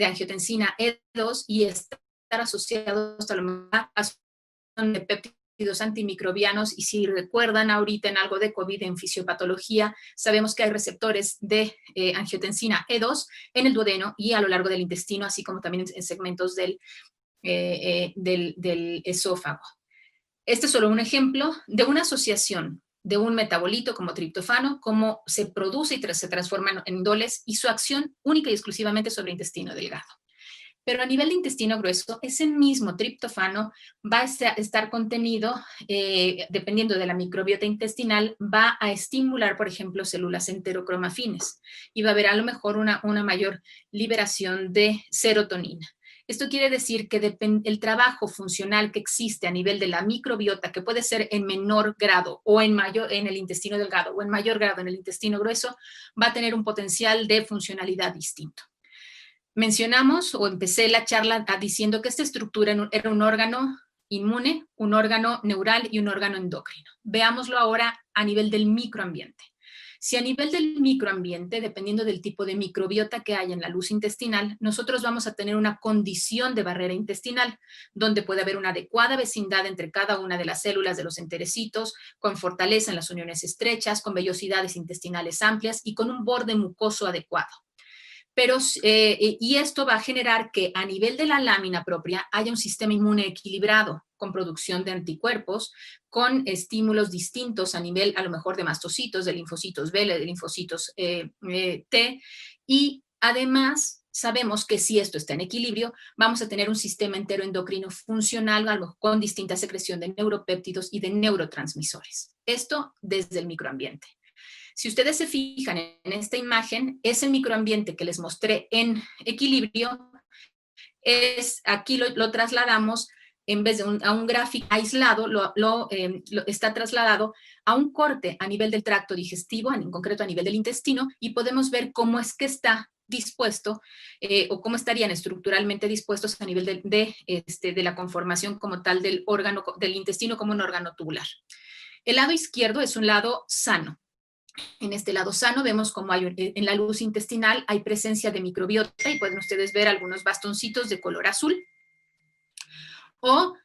angiotensina E2 y estar asociados a la acción de péptidos antimicrobianos. Y si recuerdan ahorita en algo de COVID en fisiopatología, sabemos que hay receptores de angiotensina E2 en el duodeno y a lo largo del intestino, así como también en segmentos del esófago. Este es solo un ejemplo de una asociación de un metabolito como triptofano, cómo se produce y se transforma en indoles y su acción única y exclusivamente sobre el intestino delgado. Pero a nivel de intestino grueso, ese mismo triptofano va a estar contenido, dependiendo de la microbiota intestinal, va a estimular, por ejemplo, células enterocromafines y va a haber a lo mejor una mayor liberación de serotonina. Esto quiere decir que el trabajo funcional que existe a nivel de la microbiota, que puede ser en menor grado o en el intestino delgado o en mayor grado en el intestino grueso, va a tener un potencial de funcionalidad distinto. Mencionamos o empecé la charla diciendo que esta estructura era un órgano inmune, un órgano neural y un órgano endocrino. Veámoslo ahora a nivel del microambiente. Si a nivel del microambiente, dependiendo del tipo de microbiota que haya en la luz intestinal, nosotros vamos a tener una condición de barrera intestinal, donde puede haber una adecuada vecindad entre cada una de las células de los enterocitos, con fortaleza en las uniones estrechas, con vellosidades intestinales amplias y con un borde mucoso adecuado. Y esto va a generar que a nivel de la lámina propia haya un sistema inmune equilibrado, con producción de anticuerpos, con estímulos distintos a nivel a lo mejor de mastocitos, de linfocitos B, de linfocitos T, y además sabemos que si esto está en equilibrio, vamos a tener un sistema enteroendocrino funcional con distinta secreción de neuropéptidos y de neurotransmisores. Esto desde el microambiente. Si ustedes se fijan en esta imagen, ese microambiente que les mostré en equilibrio, aquí lo trasladamos, en vez de a un gráfico aislado, está trasladado a un corte a nivel del tracto digestivo, en concreto a nivel del intestino, y podemos ver cómo es que está dispuesto o cómo estarían estructuralmente dispuestos a nivel de la conformación como tal del órgano, del intestino como un órgano tubular. El lado izquierdo es un lado sano. En este lado sano vemos como en la luz intestinal hay presencia de microbiota y pueden ustedes ver algunos bastoncitos de color azul. O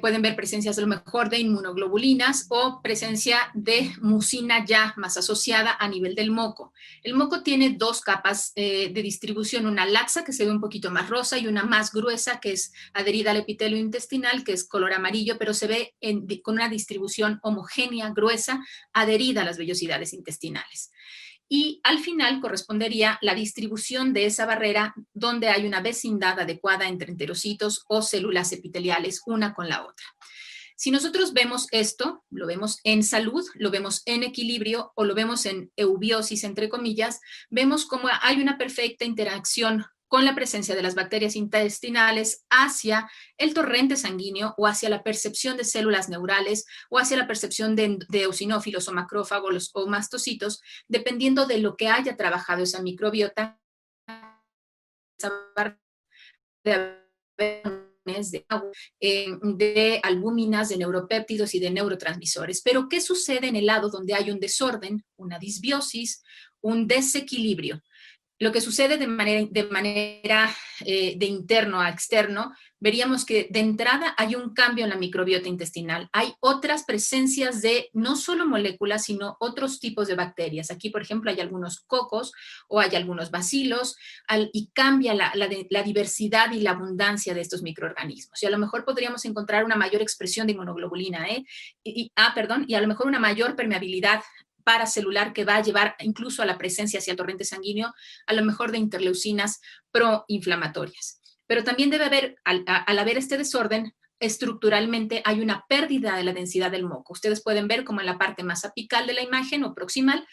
pueden ver presencias a lo mejor de inmunoglobulinas o presencia de mucina ya más asociada a nivel del moco. El moco tiene dos capas de distribución, una laxa que se ve un poquito más rosa y una más gruesa que es adherida al epitelio intestinal, que es color amarillo, pero se ve con una distribución homogénea, gruesa, adherida a las vellosidades intestinales. Y al final correspondería la distribución de esa barrera donde hay una vecindad adecuada entre enterocitos o células epiteliales una con la otra. Si nosotros vemos esto, lo vemos en salud, lo vemos en equilibrio o lo vemos en eubiosis, entre comillas, vemos cómo hay una perfecta interacción con la presencia de las bacterias intestinales hacia el torrente sanguíneo o hacia la percepción de células neurales o hacia la percepción de eosinófilos o macrófagos o mastocitos, dependiendo de lo que haya trabajado esa microbiota, de albúminas, de neuropéptidos y de neurotransmisores. Pero, ¿qué sucede en el lado donde hay un desorden, una disbiosis, un desequilibrio? Lo que sucede de manera de interno a externo, veríamos que de entrada hay un cambio en la microbiota intestinal. Hay otras presencias de no solo moléculas, sino otros tipos de bacterias. Aquí, por ejemplo, hay algunos cocos o hay algunos bacilos y cambia la diversidad y la abundancia de estos microorganismos. Y a lo mejor podríamos encontrar una mayor expresión de inmunoglobulina, y a lo mejor una mayor permeabilidad paracelular que va a llevar incluso a la presencia hacia el torrente sanguíneo, a lo mejor de interleucinas proinflamatorias. Pero también debe haber, al haber este desorden, estructuralmente hay una pérdida de la densidad del moco. Ustedes pueden ver como en la parte más apical de la imagen o proximal,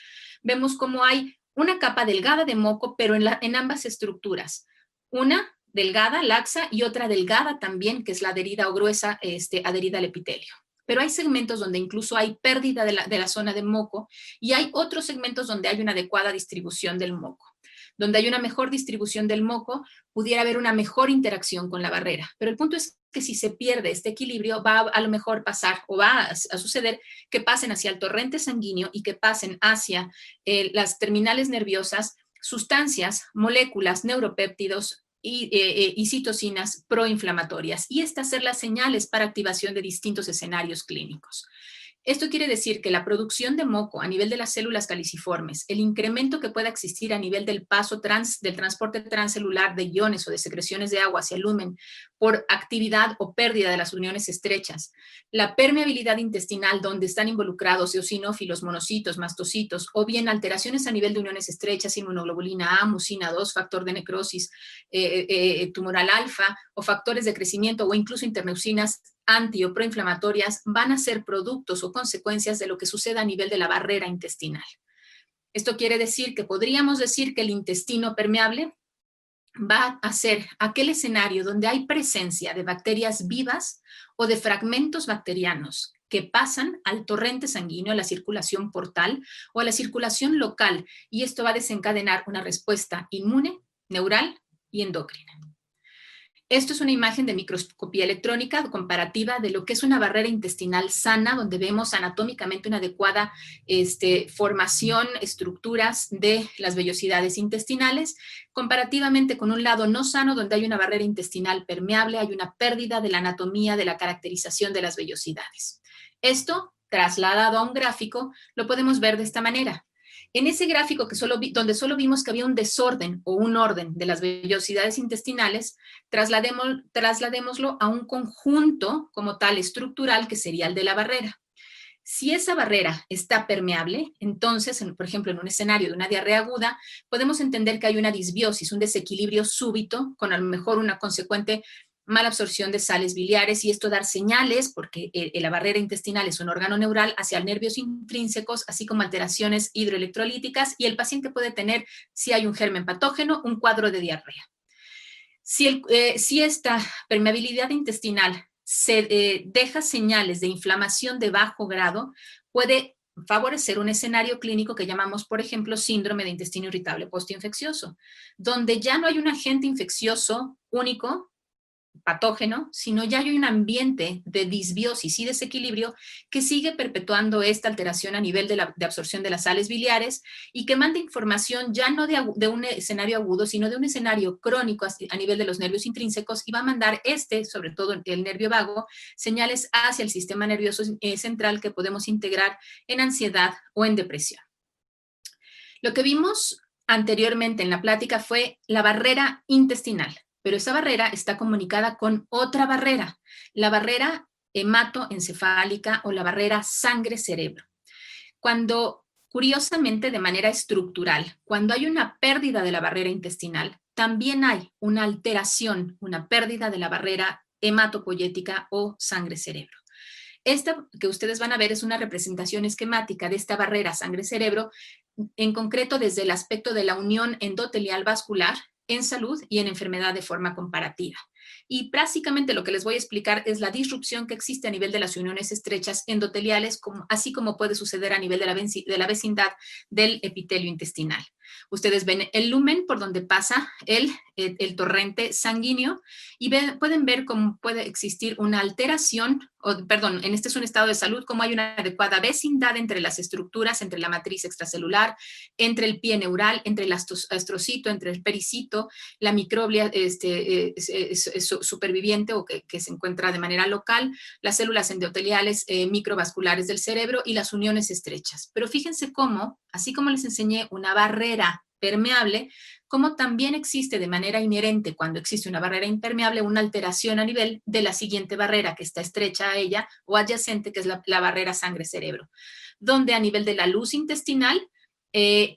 vemos como hay una capa delgada de moco, pero en ambas estructuras. Una delgada, laxa, y otra delgada también, que es la adherida o gruesa, adherida al epitelio. Pero hay segmentos donde incluso hay pérdida de la zona de moco y hay otros segmentos donde hay una adecuada distribución del moco. Donde hay una mejor distribución del moco, pudiera haber una mejor interacción con la barrera. Pero el punto es que si se pierde este equilibrio, va a lo mejor pasar o va a suceder que pasen hacia el torrente sanguíneo y que pasen hacia las terminales nerviosas sustancias, moléculas, neuropéptidos, y citocinas proinflamatorias y estas ser las señales para activación de distintos escenarios clínicos. Esto quiere decir que la producción de moco a nivel de las células caliciformes, el incremento que pueda existir a nivel del paso del transporte transcelular de iones o de secreciones de agua hacia el lumen por actividad o pérdida de las uniones estrechas, la permeabilidad intestinal donde están involucrados eosinófilos, monocitos, mastocitos o bien alteraciones a nivel de uniones estrechas, inmunoglobulina A, mucina 2, factor de necrosis tumoral alfa o factores de crecimiento o incluso interneucinas anti o proinflamatorias van a ser productos o consecuencias de lo que suceda a nivel de la barrera intestinal. Esto quiere decir que podríamos decir que el intestino permeable va a ser aquel escenario donde hay presencia de bacterias vivas o de fragmentos bacterianos que pasan al torrente sanguíneo, a la circulación portal o a la circulación local, y esto va a desencadenar una respuesta inmune, neural y endocrina. Esto es una imagen de microscopía electrónica comparativa de lo que es una barrera intestinal sana, donde vemos anatómicamente una adecuada formación, estructuras de las vellosidades intestinales, comparativamente con un lado no sano, donde hay una barrera intestinal permeable, hay una pérdida de la anatomía, de la caracterización de las vellosidades. Esto, trasladado a un gráfico, lo podemos ver de esta manera. En ese gráfico donde solo vimos que había un desorden o un orden de las vellosidades intestinales, trasladémoslo a un conjunto como tal estructural que sería el de la barrera. Si esa barrera está permeable, entonces, por ejemplo, en un escenario de una diarrea aguda, podemos entender que hay una disbiosis, un desequilibrio súbito, con a lo mejor una consecuente mala absorción de sales biliares, y esto dar señales, porque la barrera intestinal es un órgano neural, hacia nervios intrínsecos, así como alteraciones hidroelectrolíticas, y el paciente puede tener, si hay un germen patógeno, un cuadro de diarrea. Si esta permeabilidad intestinal se deja señales de inflamación de bajo grado, puede favorecer un escenario clínico que llamamos, por ejemplo, síndrome de intestino irritable postinfeccioso, donde ya no hay un agente infeccioso único, patógeno, sino ya hay un ambiente de disbiosis y desequilibrio que sigue perpetuando esta alteración a nivel de absorción de las sales biliares y que manda información ya no de un escenario agudo, sino de un escenario crónico a nivel de los nervios intrínsecos y va a mandar sobre todo el nervio vago, señales hacia el sistema nervioso central que podemos integrar en ansiedad o en depresión. Lo que vimos anteriormente en la plática fue la barrera intestinal, pero esa barrera está comunicada con otra barrera, la barrera hematoencefálica o la barrera sangre-cerebro. Cuando, curiosamente, de manera estructural, cuando hay una pérdida de la barrera intestinal, también hay una alteración, una pérdida de la barrera hematopoyética o sangre-cerebro. Esta que ustedes van a ver es una representación esquemática de esta barrera sangre-cerebro, en concreto desde el aspecto de la unión endotelial vascular en salud y en enfermedad de forma comparativa. Y básicamente lo que les voy a explicar es la disrupción que existe a nivel de las uniones estrechas endoteliales, así como puede suceder a nivel de la vecindad del epitelio intestinal. Ustedes ven el lumen por donde pasa el torrente sanguíneo y pueden ver cómo puede existir una alteración, este es un estado de salud, cómo hay una adecuada vecindad entre las estructuras, entre la matriz extracelular, entre el pie neural, entre el astrocito, entre el pericito, la microglia superviviente o que se encuentra de manera local, las células endoteliales microvasculares del cerebro y las uniones estrechas. Pero fíjense cómo, así como les enseñé una barrera permeable, como también existe de manera inherente cuando existe una barrera impermeable una alteración a nivel de la siguiente barrera que está estrecha a ella o adyacente, que es la barrera sangre-cerebro, donde a nivel de la luz intestinal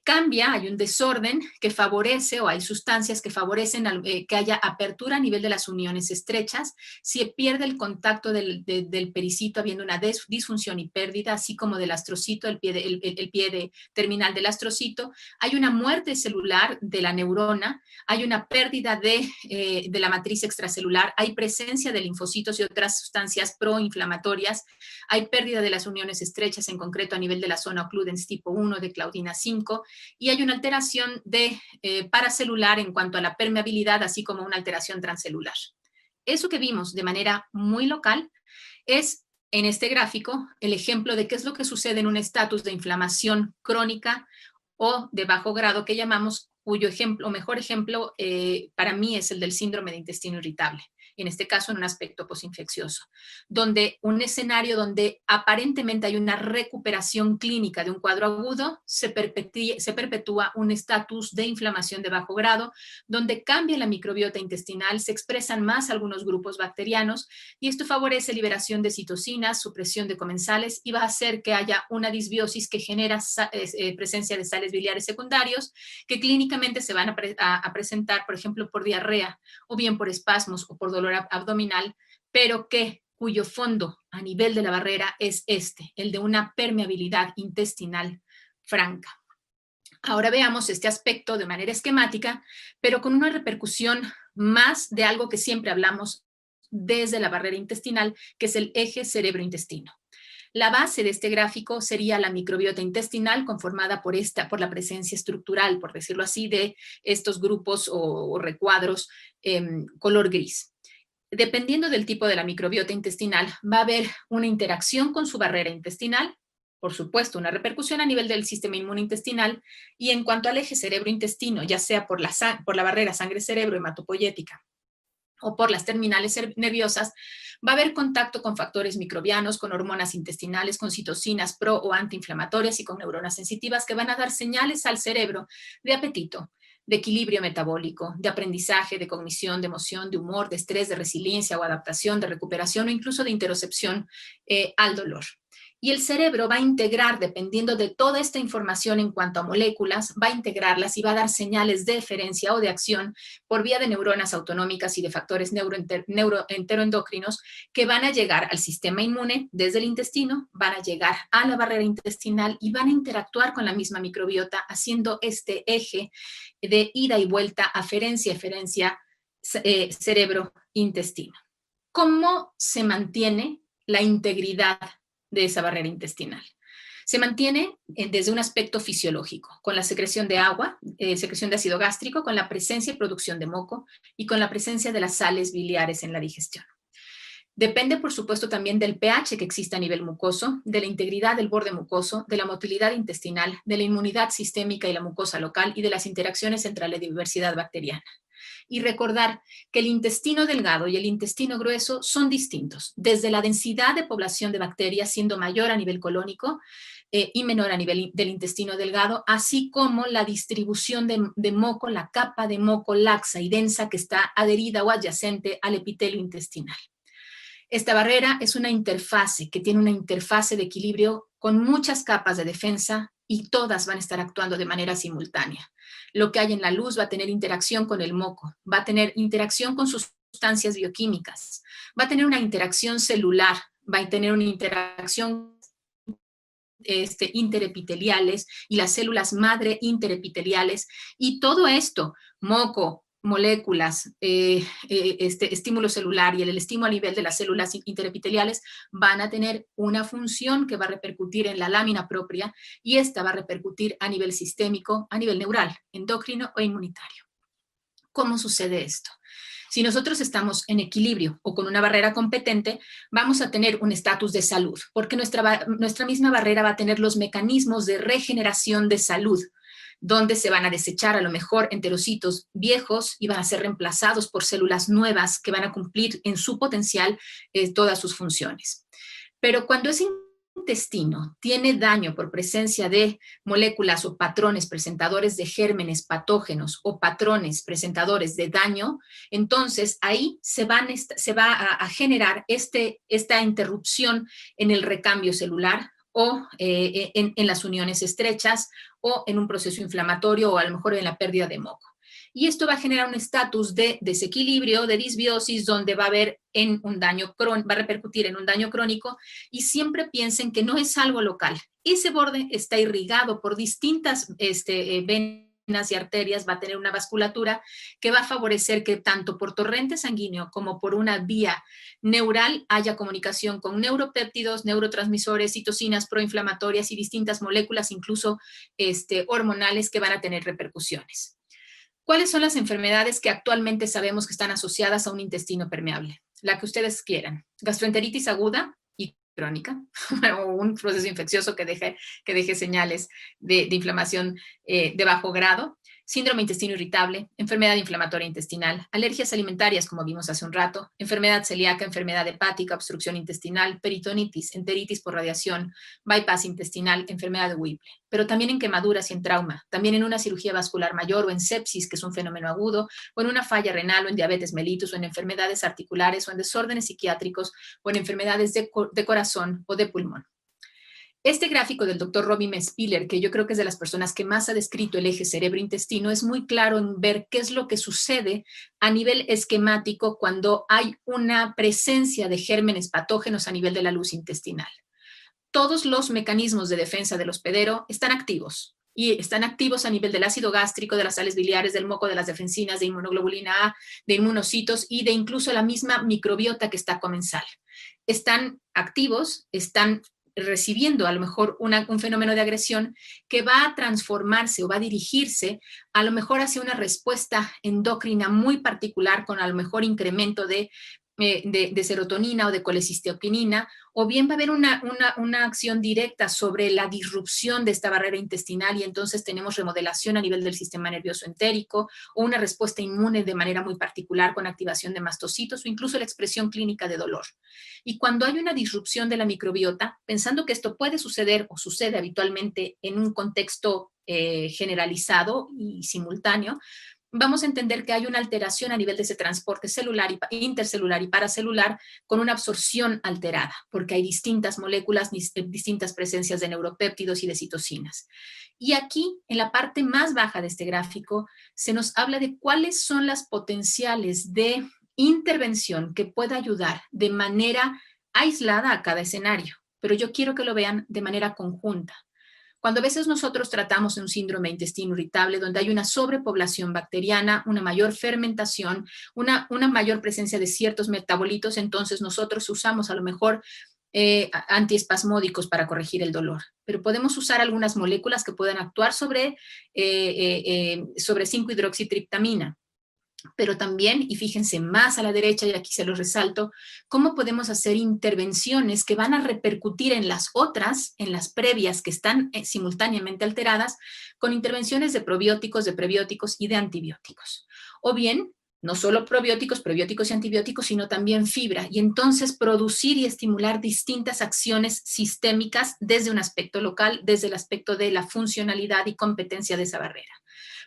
cambia, hay un desorden que favorece o hay sustancias que favorecen que haya apertura a nivel de las uniones estrechas, si pierde el contacto del pericito habiendo una disfunción y pérdida, así como del astrocito, el pie terminal del astrocito, hay una muerte celular de la neurona, hay una pérdida de la matriz extracelular, hay presencia de linfocitos y otras sustancias proinflamatorias, hay pérdida de las uniones estrechas, en concreto a nivel de la zona occludens tipo 1 de Claudina 5, y hay una alteración paracelular en cuanto a la permeabilidad, así como una alteración transcelular. Eso que vimos de manera muy local es, en este gráfico, el ejemplo de qué es lo que sucede en un estatus de inflamación crónica o de bajo grado que llamamos, cuyo mejor ejemplo para mí es el del síndrome de intestino irritable, en este caso en un aspecto posinfeccioso, donde un escenario donde aparentemente hay una recuperación clínica de un cuadro agudo, se perpetúa un estatus de inflamación de bajo grado, donde cambia la microbiota intestinal, se expresan más algunos grupos bacterianos y esto favorece liberación de citocinas, supresión de comensales y va a hacer que haya una disbiosis que genera presencia de sales biliares secundarios que clínicamente se van a presentar, por ejemplo, por diarrea o bien por espasmos o por dolor abdominal, pero cuyo fondo a nivel de la barrera es el de una permeabilidad intestinal franca. Ahora veamos este aspecto de manera esquemática, pero con una repercusión más de algo que siempre hablamos desde la barrera intestinal, que es el eje cerebro-intestino. La base de este gráfico sería la microbiota intestinal conformada por la presencia estructural, por decirlo así, de estos grupos o recuadros color gris. Dependiendo del tipo de la microbiota intestinal, va a haber una interacción con su barrera intestinal, por supuesto, una repercusión a nivel del sistema inmune intestinal, y en cuanto al eje cerebro-intestino, ya sea por la barrera sangre-cerebro hematopoyética o por las terminales nerviosas, va a haber contacto con factores microbianos, con hormonas intestinales, con citocinas pro o antiinflamatorias y con neuronas sensitivas que van a dar señales al cerebro de apetito, de equilibrio metabólico, de aprendizaje, de cognición, de emoción, de humor, de estrés, de resiliencia o adaptación, de recuperación o incluso de interocepción al dolor. Y el cerebro va a integrar, dependiendo de toda esta información en cuanto a moléculas, va a integrarlas y va a dar señales de eferencia o de acción por vía de neuronas autonómicas y de factores neuroenteroendocrinos que van a llegar al sistema inmune desde el intestino, van a llegar a la barrera intestinal y van a interactuar con la misma microbiota, haciendo este eje de ida y vuelta, aferencia, cerebro-intestino. ¿Cómo se mantiene la integridad de esa barrera intestinal? Se mantiene desde un aspecto fisiológico, con la secreción de agua, secreción de ácido gástrico, con la presencia y producción de moco y con la presencia de las sales biliares en la digestión. Depende, por supuesto, también del pH que existe a nivel mucoso, de la integridad del borde mucoso, de la motilidad intestinal, de la inmunidad sistémica y la mucosa local y de las interacciones entre la diversidad bacteriana. Y recordar que el intestino delgado y el intestino grueso son distintos, desde la densidad de población de bacterias siendo mayor a nivel colónico y menor a nivel del intestino delgado, así como la distribución de moco, la capa de moco laxa y densa que está adherida o adyacente al epitelio intestinal. Esta barrera es una interfase que tiene una interfase de equilibrio con muchas capas de defensa y todas van a estar actuando de manera simultánea. Lo que hay en la luz va a tener interacción con el moco, va a tener interacción con sustancias bioquímicas, va a tener una interacción celular, va a tener una interacción interepiteliales y las células madre interepiteliales, y todo esto, moco, moléculas, estímulo celular y el estímulo a nivel de las células interepiteliales van a tener una función que va a repercutir en la lámina propia y esta va a repercutir a nivel sistémico, a nivel neural, endocrino o inmunitario. ¿Cómo sucede esto? Si nosotros estamos en equilibrio o con una barrera competente, vamos a tener un estatus de salud, porque nuestra misma barrera va a tener los mecanismos de regeneración de salud, donde se van a desechar a lo mejor enterocitos viejos y van a ser reemplazados por células nuevas que van a cumplir en su potencial todas sus funciones. Pero cuando ese intestino tiene daño por presencia de moléculas o patrones presentadores de gérmenes patógenos o patrones presentadores de daño, entonces ahí se va a generar esta interrupción en el recambio celular o en las uniones estrechas o en un proceso inflamatorio o a lo mejor en la pérdida de moco. Y esto va a generar un estatus de desequilibrio, de disbiosis, donde va a haber va a repercutir en un daño crónico, y siempre piensen que no es algo local. Ese borde está irrigado por distintas venas y arterias, va a tener una vasculatura que va a favorecer que tanto por torrente sanguíneo como por una vía neural haya comunicación con neuropéptidos, neurotransmisores, citocinas proinflamatorias y distintas moléculas, incluso hormonales, que van a tener repercusiones. ¿Cuáles son las enfermedades que actualmente sabemos que están asociadas a un intestino permeable? La que ustedes quieran. Gastroenteritis aguda y crónica, o un proceso infeccioso que deje señales de inflamación de bajo grado. Síndrome intestino irritable, enfermedad inflamatoria intestinal, alergias alimentarias, como vimos hace un rato, enfermedad celíaca, enfermedad hepática, obstrucción intestinal, peritonitis, enteritis por radiación, bypass intestinal, enfermedad de Whipple. Pero también en quemaduras y en trauma, también en una cirugía vascular mayor o en sepsis, que es un fenómeno agudo, o en una falla renal o en diabetes mellitus o en enfermedades articulares o en desórdenes psiquiátricos o en enfermedades de corazón o de pulmón. Este gráfico del doctor Robin Spiller, que yo creo que es de las personas que más ha descrito el eje cerebro-intestino, es muy claro en ver qué es lo que sucede a nivel esquemático cuando hay una presencia de gérmenes patógenos a nivel de la luz intestinal. Todos los mecanismos de defensa del hospedero están activos, y están activos a nivel del ácido gástrico, de las sales biliares, del moco, de las defensinas, de inmunoglobulina A, de inmunocitos y de incluso la misma microbiota que está comensal. Están activos, están recibiendo a lo mejor un fenómeno de agresión que va a transformarse o va a dirigirse a lo mejor hacia una respuesta endocrina muy particular, con a lo mejor incremento de serotonina o de colecisteoquinina, o bien va a haber una acción directa sobre la disrupción de esta barrera intestinal, y entonces tenemos remodelación a nivel del sistema nervioso entérico, o una respuesta inmune de manera muy particular con activación de mastocitos o incluso la expresión clínica de dolor. Y cuando hay una disrupción de la microbiota, pensando que esto puede suceder o sucede habitualmente en un contexto generalizado y simultáneo, vamos a entender que hay una alteración a nivel de ese transporte celular, intercelular y paracelular, con una absorción alterada, porque hay distintas moléculas, distintas presencias de neuropéptidos y de citocinas. Y aquí, en la parte más baja de este gráfico, se nos habla de cuáles son las potenciales de intervención que pueda ayudar de manera aislada a cada escenario, pero yo quiero que lo vean de manera conjunta. Cuando a veces nosotros tratamos un síndrome de intestino irritable donde hay una sobrepoblación bacteriana, una mayor fermentación, una mayor presencia de ciertos metabolitos, entonces nosotros usamos a lo mejor antiespasmódicos para corregir el dolor, pero podemos usar algunas moléculas que pueden actuar sobre 5-hidroxitriptamina. Pero también, y fíjense más a la derecha, y aquí se los resalto, cómo podemos hacer intervenciones que van a repercutir en las otras, en las previas que están simultáneamente alteradas, con intervenciones de probióticos, de prebióticos y de antibióticos. O bien, no solo probióticos, prebióticos y antibióticos, sino también fibra, y entonces producir y estimular distintas acciones sistémicas desde un aspecto local, desde el aspecto de la funcionalidad y competencia de esa barrera.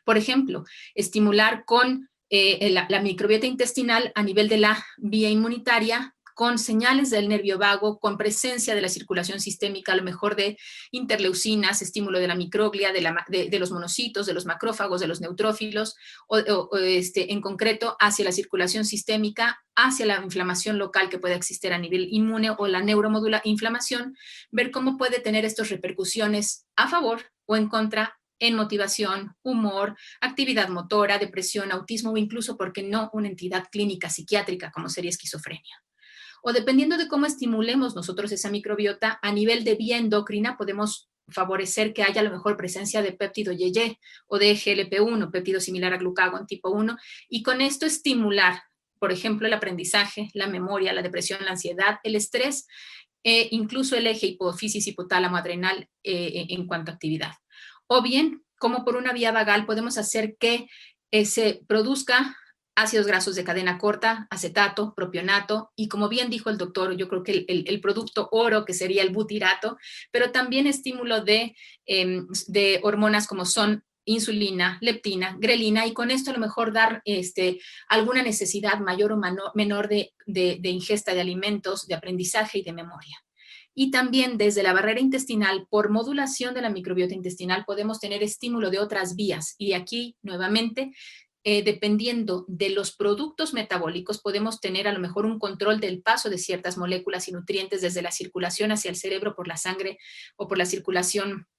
Por ejemplo, estimular con la microbiota intestinal a nivel de la vía inmunitaria, con señales del nervio vago, con presencia de la circulación sistémica, a lo mejor de interleucinas, estímulo de la microglia, de los monocitos, de los macrófagos, de los neutrófilos, en concreto hacia la circulación sistémica, hacia la inflamación local que puede existir a nivel inmune o la inflamación, ver cómo puede tener estas repercusiones a favor o en contra en motivación, humor, actividad motora, depresión, autismo o incluso, ¿por qué no?, una entidad clínica psiquiátrica como sería esquizofrenia. O dependiendo de cómo estimulemos nosotros esa microbiota, a nivel de vía endocrina podemos favorecer que haya a lo mejor presencia de péptido YY o de GLP-1, péptido similar a glucagón tipo 1, y con esto estimular, por ejemplo, el aprendizaje, la memoria, la depresión, la ansiedad, el estrés, incluso el eje hipófisis hipotálamo adrenal en cuanto a actividad. O bien, como por una vía vagal, podemos hacer que se produzca ácidos grasos de cadena corta, acetato, propionato, y como bien dijo el doctor, yo creo que el producto oro, que sería el butirato, pero también estímulo de hormonas como son insulina, leptina, grelina, y con esto a lo mejor dar alguna necesidad mayor o menor de ingesta de alimentos, de aprendizaje y de memoria. Y también desde la barrera intestinal, por modulación de la microbiota intestinal, podemos tener estímulo de otras vías. Y aquí, nuevamente, dependiendo de los productos metabólicos, podemos tener a lo mejor un control del paso de ciertas moléculas y nutrientes desde la circulación hacia el cerebro por la sangre o por la circulación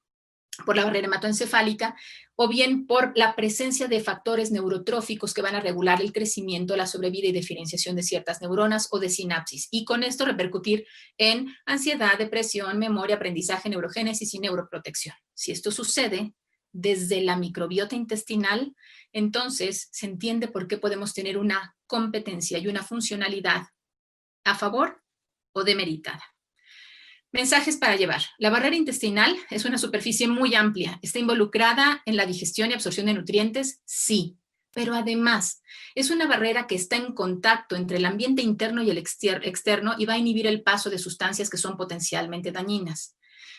por la barrera hematoencefálica, o bien por la presencia de factores neurotróficos que van a regular el crecimiento, la sobrevida y diferenciación de ciertas neuronas o de sinapsis, y con esto repercutir en ansiedad, depresión, memoria, aprendizaje, neurogénesis y neuroprotección. Si esto sucede desde la microbiota intestinal, entonces se entiende por qué podemos tener una competencia y una funcionalidad a favor o demeritada. Mensajes para llevar. La barrera intestinal es una superficie muy amplia. ¿Está involucrada en la digestión y absorción de nutrientes? Sí. Pero además, es una barrera que está en contacto entre el ambiente interno y el externo y va a inhibir el paso de sustancias que son potencialmente dañinas.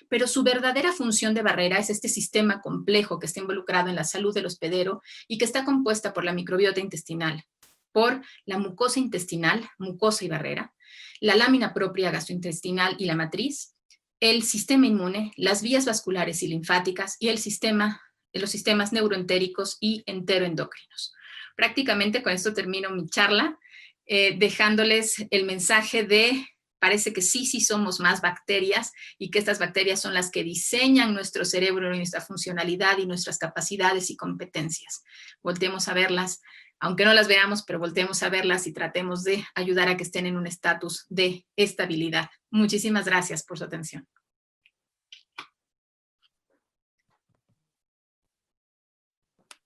Pero su verdadera función de barrera es este sistema complejo que está involucrado en la salud del hospedero y que está compuesta por la microbiota intestinal, por la mucosa intestinal, mucosa y barrera, la lámina propia gastrointestinal y la matriz, el sistema inmune, las vías vasculares y linfáticas y los sistemas neuroentéricos y enteroendocrinos. Prácticamente con esto termino mi charla, dejándoles el mensaje de parece que sí somos más bacterias y que estas bacterias son las que diseñan nuestro cerebro y nuestra funcionalidad y nuestras capacidades y competencias. Volteemos a verlas, aunque no las veamos, pero volteemos a verlas y tratemos de ayudar a que estén en un estatus de estabilidad. Muchísimas gracias por su atención.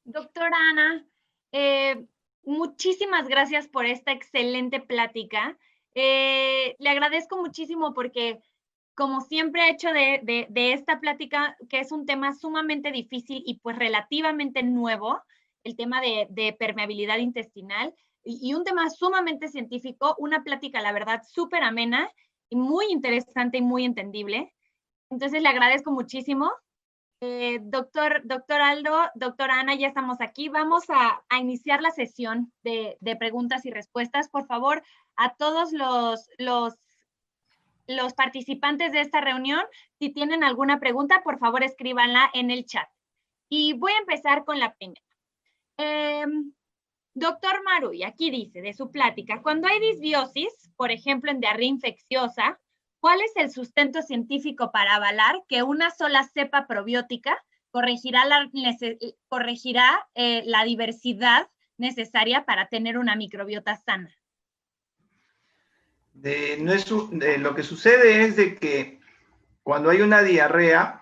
Doctora Ana, muchísimas gracias por esta excelente plática. Le agradezco muchísimo porque, como siempre he hecho de esta plática, que es un tema sumamente difícil y pues relativamente nuevo, el tema de permeabilidad intestinal, y un tema sumamente científico, una plática, la verdad, súper amena y muy interesante y muy entendible. Entonces, le agradezco muchísimo. Doctor Aldo, doctora Ana, ya estamos aquí. Vamos a iniciar la sesión de preguntas y respuestas. Por favor, a todos los participantes de esta reunión, si tienen alguna pregunta, por favor, escríbanla en el chat. Y voy a empezar con la primera. Doctor Maruy, aquí dice de su plática, cuando hay disbiosis, por ejemplo, en diarrea infecciosa, ¿cuál es el sustento científico para avalar que una sola cepa probiótica corregirá la diversidad necesaria para tener una microbiota sana? Lo que sucede es de que cuando hay una diarrea,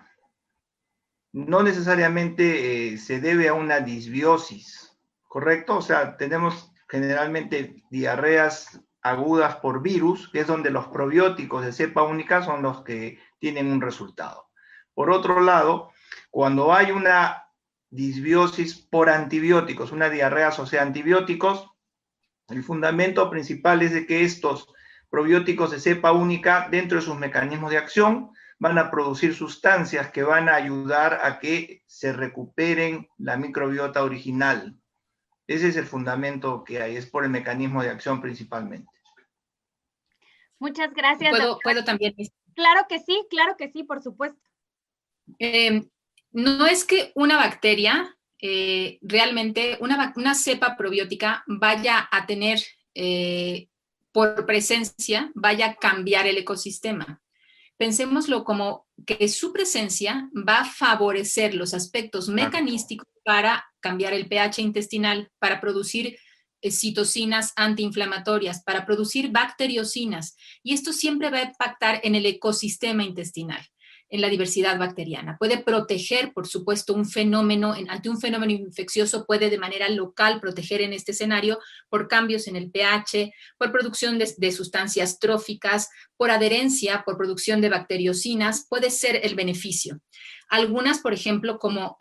no necesariamente se debe a una disbiosis, ¿correcto? O sea, tenemos generalmente diarreas agudas por virus, que es donde los probióticos de cepa única son los que tienen un resultado. Por otro lado, cuando hay una disbiosis por antibióticos, una diarrea asociada a antibióticos, el fundamento principal es de que estos probióticos de cepa única, dentro de sus mecanismos de acción, van a producir sustancias que van a ayudar a que se recuperen la microbiota original. Ese es el fundamento que hay, es por el mecanismo de acción principalmente. Muchas gracias. ¿Puedo también? Claro que sí, por supuesto. No es que una bacteria, realmente una cepa probiótica vaya a tener, por presencia, vaya a cambiar el ecosistema. Pensémoslo como que su presencia va a favorecer los aspectos mecanísticos para cambiar el pH intestinal, para producir citocinas antiinflamatorias, para producir bacteriocinas, y esto siempre va a impactar en el ecosistema intestinal, en la diversidad bacteriana. Puede proteger, por supuesto, ante un fenómeno infeccioso, puede de manera local proteger en este escenario por cambios en el pH, por producción de sustancias tróficas, por adherencia, por producción de bacteriocinas, puede ser el beneficio. Algunas, por ejemplo, como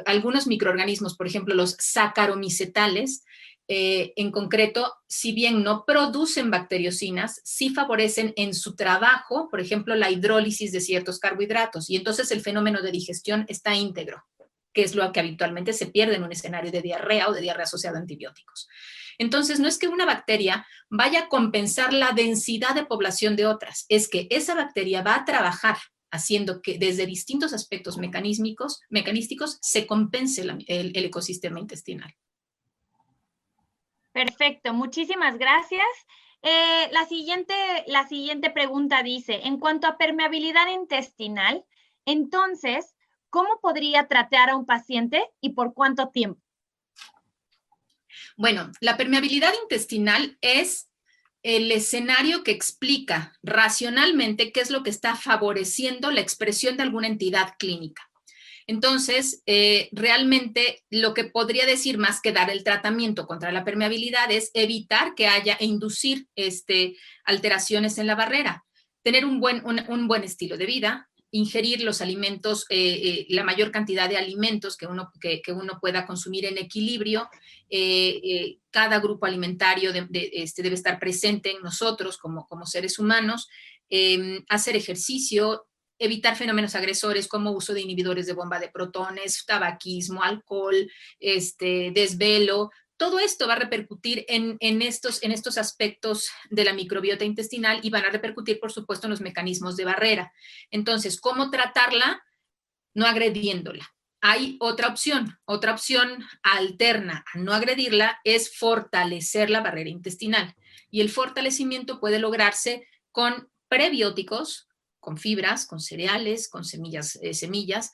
algunos microorganismos, por ejemplo, los saccharomycetales, en concreto, si bien no producen bacteriocinas, sí favorecen en su trabajo, por ejemplo, la hidrólisis de ciertos carbohidratos, y entonces el fenómeno de digestión está íntegro, que es lo que habitualmente se pierde en un escenario de diarrea o de diarrea asociada a antibióticos. Entonces, no es que una bacteria vaya a compensar la densidad de población de otras, es que esa bacteria va a trabajar haciendo que desde distintos aspectos mecanísticos se compense el ecosistema intestinal. Perfecto, muchísimas gracias. La siguiente pregunta dice, en cuanto a permeabilidad intestinal, entonces, ¿cómo podría tratar a un paciente y por cuánto tiempo? Bueno, la permeabilidad intestinal es el escenario que explica racionalmente qué es lo que está favoreciendo la expresión de alguna entidad clínica. Entonces, realmente lo que podría decir más que dar el tratamiento contra la permeabilidad es evitar que haya e inducir alteraciones en la barrera, tener un buen estilo de vida, ingerir los alimentos, la mayor cantidad de alimentos que uno pueda consumir en equilibrio. Cada grupo alimentario debe estar presente en nosotros como seres humanos, hacer ejercicio, evitar fenómenos agresores como uso de inhibidores de bomba de protones, tabaquismo, alcohol, desvelo. Todo esto va a repercutir en estos aspectos de la microbiota intestinal y van a repercutir, por supuesto, en los mecanismos de barrera. Entonces, ¿cómo tratarla? No agrediéndola. Hay otra opción alterna a no agredirla es fortalecer la barrera intestinal. Y el fortalecimiento puede lograrse con prebióticos, con fibras, con cereales, con semillas,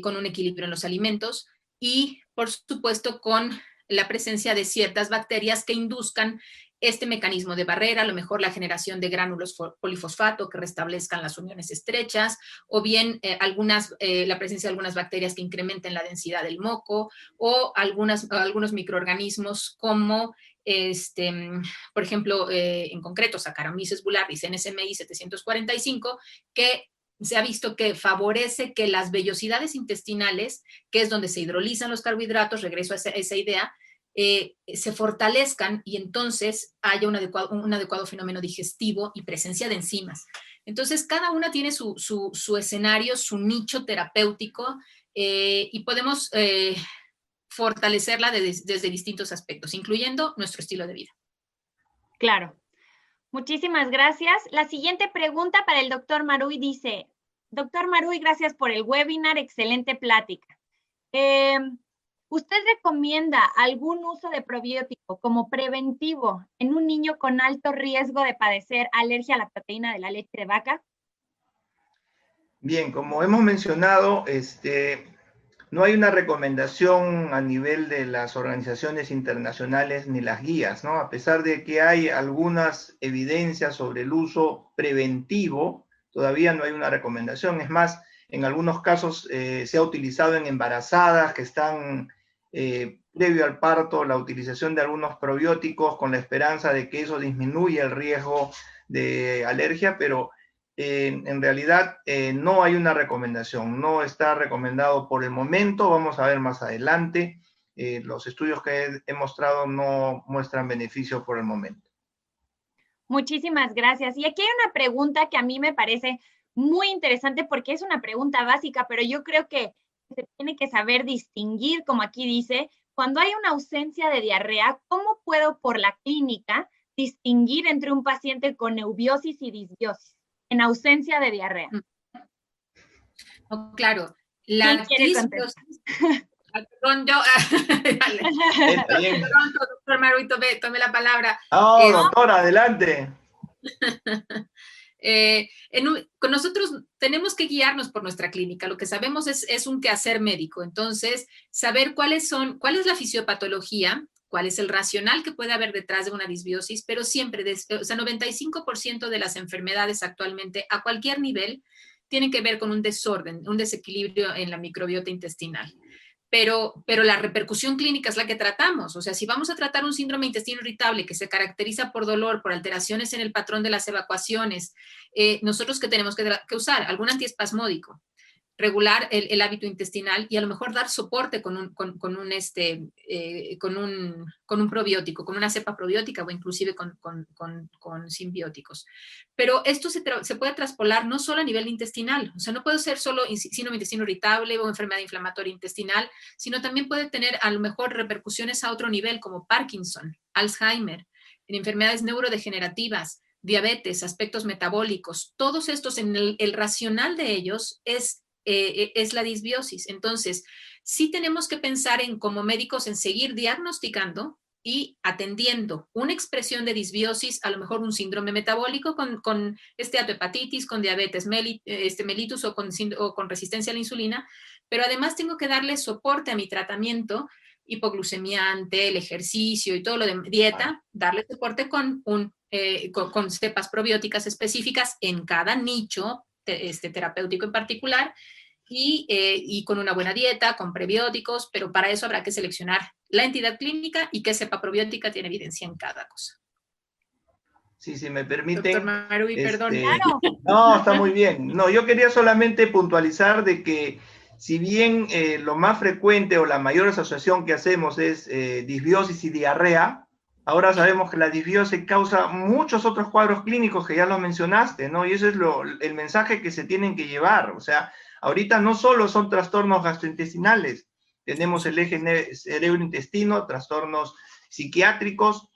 con un equilibrio en los alimentos y, por supuesto, con la presencia de ciertas bacterias que induzcan este mecanismo de barrera, a lo mejor la generación de gránulos polifosfato que restablezcan las uniones estrechas, o bien la presencia de algunas bacterias que incrementen la densidad del moco, o algunos microorganismos como por ejemplo, en concreto, Saccharomyces boulardii, NSMI 745, que se ha visto que favorece que las vellosidades intestinales, que es donde se hidrolizan los carbohidratos, regreso a esa idea, se fortalezcan y entonces haya un adecuado fenómeno digestivo y presencia de enzimas. Entonces, cada una tiene su escenario, su nicho terapéutico, y podemos fortalecerla desde distintos aspectos, incluyendo nuestro estilo de vida. Claro. Muchísimas gracias. La siguiente pregunta para el doctor Maruy dice, doctor Maruy, gracias por el webinar, excelente plática. ¿Usted recomienda algún uso de probiótico como preventivo en un niño con alto riesgo de padecer alergia a la proteína de la leche de vaca? Bien, como hemos mencionado, no hay una recomendación a nivel de las organizaciones internacionales ni las guías, ¿no? A pesar de que hay algunas evidencias sobre el uso preventivo, todavía no hay una recomendación. Es más, en algunos casos se ha utilizado en embarazadas que están previo al parto, la utilización de algunos probióticos con la esperanza de que eso disminuya el riesgo de alergia, pero en realidad no hay una recomendación, no está recomendado por el momento, vamos a ver más adelante. Los estudios que he mostrado no muestran beneficio por el momento. Muchísimas gracias. Y aquí hay una pregunta que a mí me parece muy interesante porque es una pregunta básica, pero yo creo que se tiene que saber distinguir, como aquí dice, cuando hay una ausencia de diarrea, ¿cómo puedo por la clínica distinguir entre un paciente con eubiosis y disbiosis en ausencia de diarrea? Oh, claro, ¿Quién quiere contestar? Perdón, yo. Perdón, doctor Maru, tome la palabra. Oh, doctora, adelante. Con nosotros tenemos que guiarnos por nuestra clínica. Lo que sabemos es un quehacer médico. Entonces, saber cuál es la fisiopatología, cuál es el racional que puede haber detrás de una disbiosis, pero siempre, 95% de las enfermedades actualmente, a cualquier nivel, tienen que ver con un desorden, un desequilibrio en la microbiota intestinal. Pero la repercusión clínica es la que tratamos. O sea, si vamos a tratar un síndrome de intestino irritable que se caracteriza por dolor, por alteraciones en el patrón de las evacuaciones, nosotros ¿qué tenemos que usar? Algún antiespasmódico, regular el hábito intestinal y a lo mejor dar soporte con un probiótico, con una cepa probiótica o inclusive con simbióticos. Pero esto se puede traspolar no solo a nivel intestinal, o sea, no puede ser solo síndrome de intestino irritable o enfermedad inflamatoria intestinal, sino también puede tener a lo mejor repercusiones a otro nivel como Parkinson, Alzheimer, en enfermedades neurodegenerativas, diabetes, aspectos metabólicos. Todos estos, en el racional de ellos es la disbiosis. Entonces, sí tenemos que pensar como médicos en seguir diagnosticando y atendiendo una expresión de disbiosis, a lo mejor un síndrome metabólico con esteatohepatitis, con diabetes mellitus o con resistencia a la insulina, pero además tengo que darle soporte a mi tratamiento hipoglucemiante, el ejercicio y todo lo de dieta, darle soporte con cepas probióticas específicas en cada nicho terapéutico en particular, y con una buena dieta, con prebióticos, pero para eso habrá que seleccionar la entidad clínica y qué cepa probiótica tiene evidencia en cada cosa. Sí, si me permiten. Doctor Marui, perdón. Claro. No, está muy bien. No, yo quería solamente puntualizar de que si bien lo más frecuente o la mayor asociación que hacemos es disbiosis y diarrea, ahora sabemos que la disbiosis causa muchos otros cuadros clínicos que ya lo mencionaste, ¿no? Y eso es el mensaje que se tienen que llevar. O sea, ahorita no solo son trastornos gastrointestinales, tenemos el eje cerebro-intestino, trastornos psiquiátricos,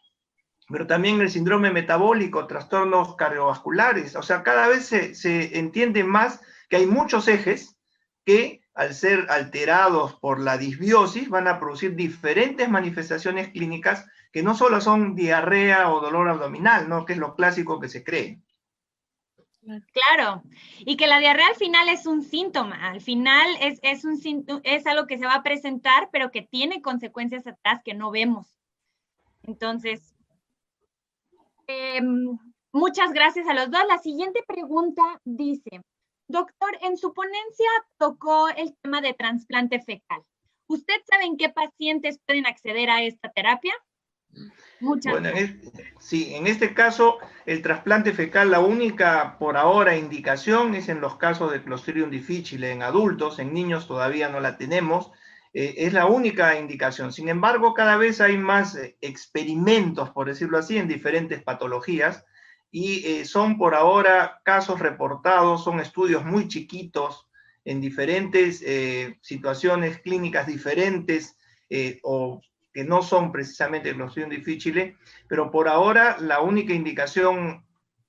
pero también el síndrome metabólico, trastornos cardiovasculares. O sea, cada vez se entiende más que hay muchos ejes que, al ser alterados por la disbiosis, van a producir diferentes manifestaciones clínicas que no solo son diarrea o dolor abdominal, ¿no? Que es lo clásico que se cree. Claro, y que la diarrea al final es un síntoma, al final es algo que se va a presentar, pero que tiene consecuencias atrás que no vemos. Entonces, muchas gracias a los dos. La siguiente pregunta dice, doctor, en su ponencia tocó el tema de trasplante fecal. ¿Usted sabe en qué pacientes pueden acceder a esta terapia? Muchas gracias. Sí, en este caso, el trasplante fecal, la única por ahora indicación es en los casos de Clostridium difficile en adultos, en niños todavía no la tenemos, es la única indicación. Sin embargo, cada vez hay más experimentos, por decirlo así, en diferentes patologías y son por ahora casos reportados, son estudios muy chiquitos en diferentes situaciones clínicas diferentes o que no son precisamente Clostridium difficile, pero por ahora la única indicación,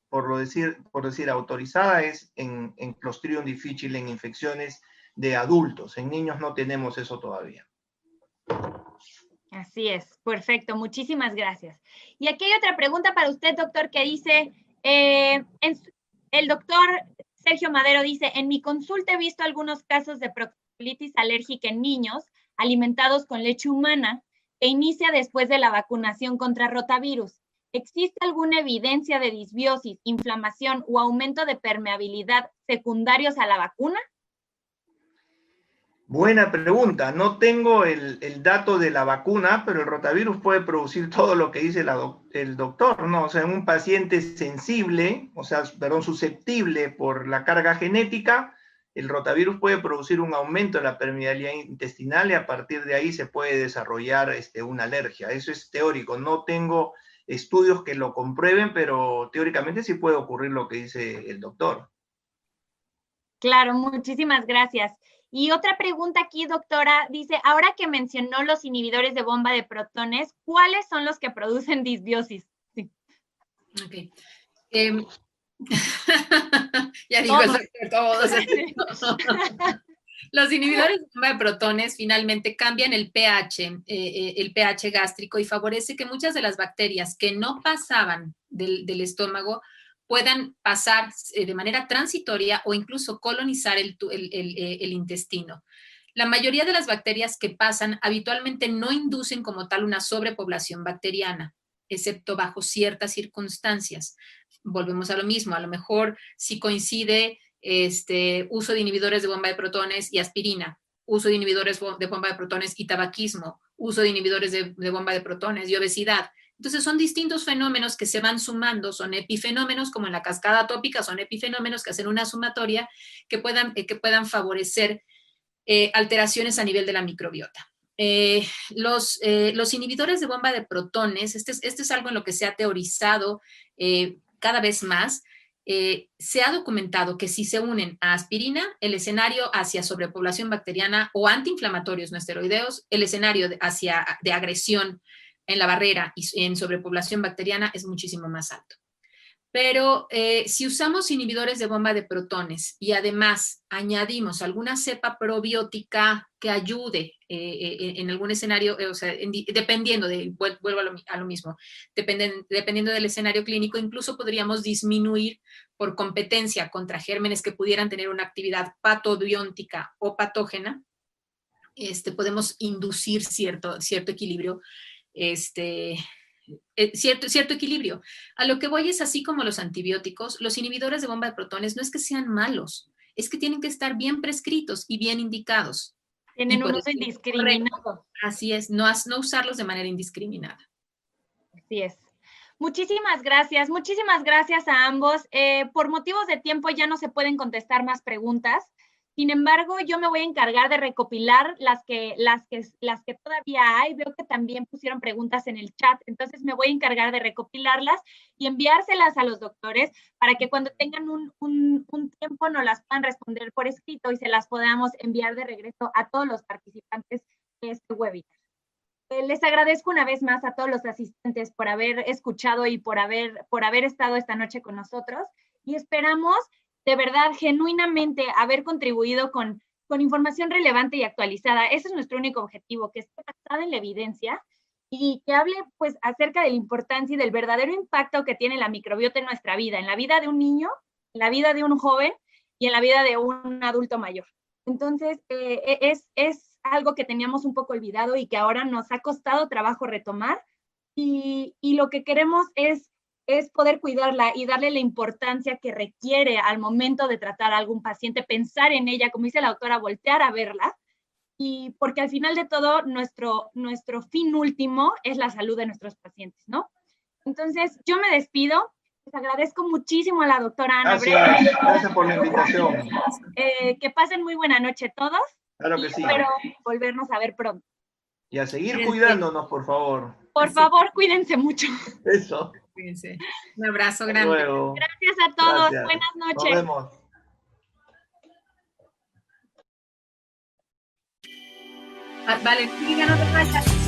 por decir autorizada, es en Clostridium difficile en infecciones de adultos. En niños no tenemos eso todavía. Así es, perfecto, muchísimas gracias. Y aquí hay otra pregunta para usted, doctor, que dice, el doctor Sergio Madero dice, en mi consulta he visto algunos casos de colitis alérgica en niños alimentados con leche humana que inicia después de la vacunación contra rotavirus. ¿Existe alguna evidencia de disbiosis, inflamación o aumento de permeabilidad secundarios a la vacuna? Buena pregunta. No tengo el dato de la vacuna, pero el rotavirus puede producir todo lo que dice el doctor, ¿no? O sea, en un paciente sensible, susceptible por la carga genética, el rotavirus puede producir un aumento de la permeabilidad intestinal y a partir de ahí se puede desarrollar una alergia. Eso es teórico. No tengo estudios que lo comprueben, pero teóricamente sí puede ocurrir lo que dice el doctor. Claro, muchísimas gracias. Y otra pregunta aquí, doctora, dice, ahora que mencionó los inhibidores de bomba de protones, ¿cuáles son los que producen disbiosis? Sí. Ok. Ya dijo el doctor, todos. Los inhibidores de bomba de protones finalmente cambian el pH gástrico y favorece que muchas de las bacterias que no pasaban del estómago puedan pasar de manera transitoria o incluso colonizar el intestino. La mayoría de las bacterias que pasan habitualmente no inducen como tal una sobrepoblación bacteriana, excepto bajo ciertas circunstancias. Volvemos a lo mismo, a lo mejor si coincide uso de inhibidores de bomba de protones y aspirina, uso de inhibidores de bomba de protones y tabaquismo, uso de inhibidores de bomba de protones y obesidad. Entonces son distintos fenómenos que se van sumando, son epifenómenos, como en la cascada atópica, son epifenómenos que hacen una sumatoria que puedan favorecer alteraciones a nivel de la microbiota. Los inhibidores de bomba de protones, este es algo en lo que se ha teorizado cada vez más. Se ha documentado que si se unen a aspirina, el escenario hacia sobrepoblación bacteriana o antiinflamatorios no esteroideos, el escenario de agresión en la barrera y en sobrepoblación bacteriana es muchísimo más alto. Pero si usamos inhibidores de bomba de protones y además añadimos alguna cepa probiótica que ayude en algún escenario, dependiendo vuelvo a lo mismo, dependiendo del escenario clínico, incluso podríamos disminuir por competencia contra gérmenes que pudieran tener una actividad patobiótica o patógena, podemos inducir cierto equilibrio, cierto equilibrio. A lo que voy es así como los antibióticos, los inhibidores de bomba de protones no es que sean malos, es que tienen que estar bien prescritos y bien indicados. Tienen un uso indiscriminado. Así es, no usarlos de manera indiscriminada. Así es. Muchísimas gracias a ambos. Por motivos de tiempo ya no se pueden contestar más preguntas. Sin embargo, yo me voy a encargar de recopilar las que todavía hay. Veo que también pusieron preguntas en el chat, entonces me voy a encargar de recopilarlas y enviárselas a los doctores para que cuando tengan un tiempo nos las puedan responder por escrito y se las podamos enviar de regreso a todos los participantes de este webinar. Les agradezco una vez más a todos los asistentes por haber escuchado y por haber estado esta noche con nosotros y esperamos de verdad, genuinamente, haber contribuido con información relevante y actualizada. Ese es nuestro único objetivo, que esté basada en la evidencia y que hable, pues, acerca de la importancia y del verdadero impacto que tiene la microbiota en nuestra vida, en la vida de un niño, en la vida de un joven y en la vida de un adulto mayor. Entonces, es algo que teníamos un poco olvidado y que ahora nos ha costado trabajo retomar y lo que queremos es poder cuidarla y darle la importancia que requiere al momento de tratar a algún paciente, pensar en ella, como dice la autora, voltear a verla, y porque al final de todo nuestro fin último es la salud de nuestros pacientes, ¿no? Entonces, yo me despido, les agradezco muchísimo a la doctora Ana Breda. Gracias por la invitación. Que pasen muy buena noche todos. Claro que sí. Espero volvernos a ver pronto. Y a seguir cuidándonos, por favor. Por favor, cuídense mucho. Eso. Cuídense. Un abrazo grande. Luego. Gracias a todos. Gracias. Buenas noches. Nos vemos. Vale, no te vayas.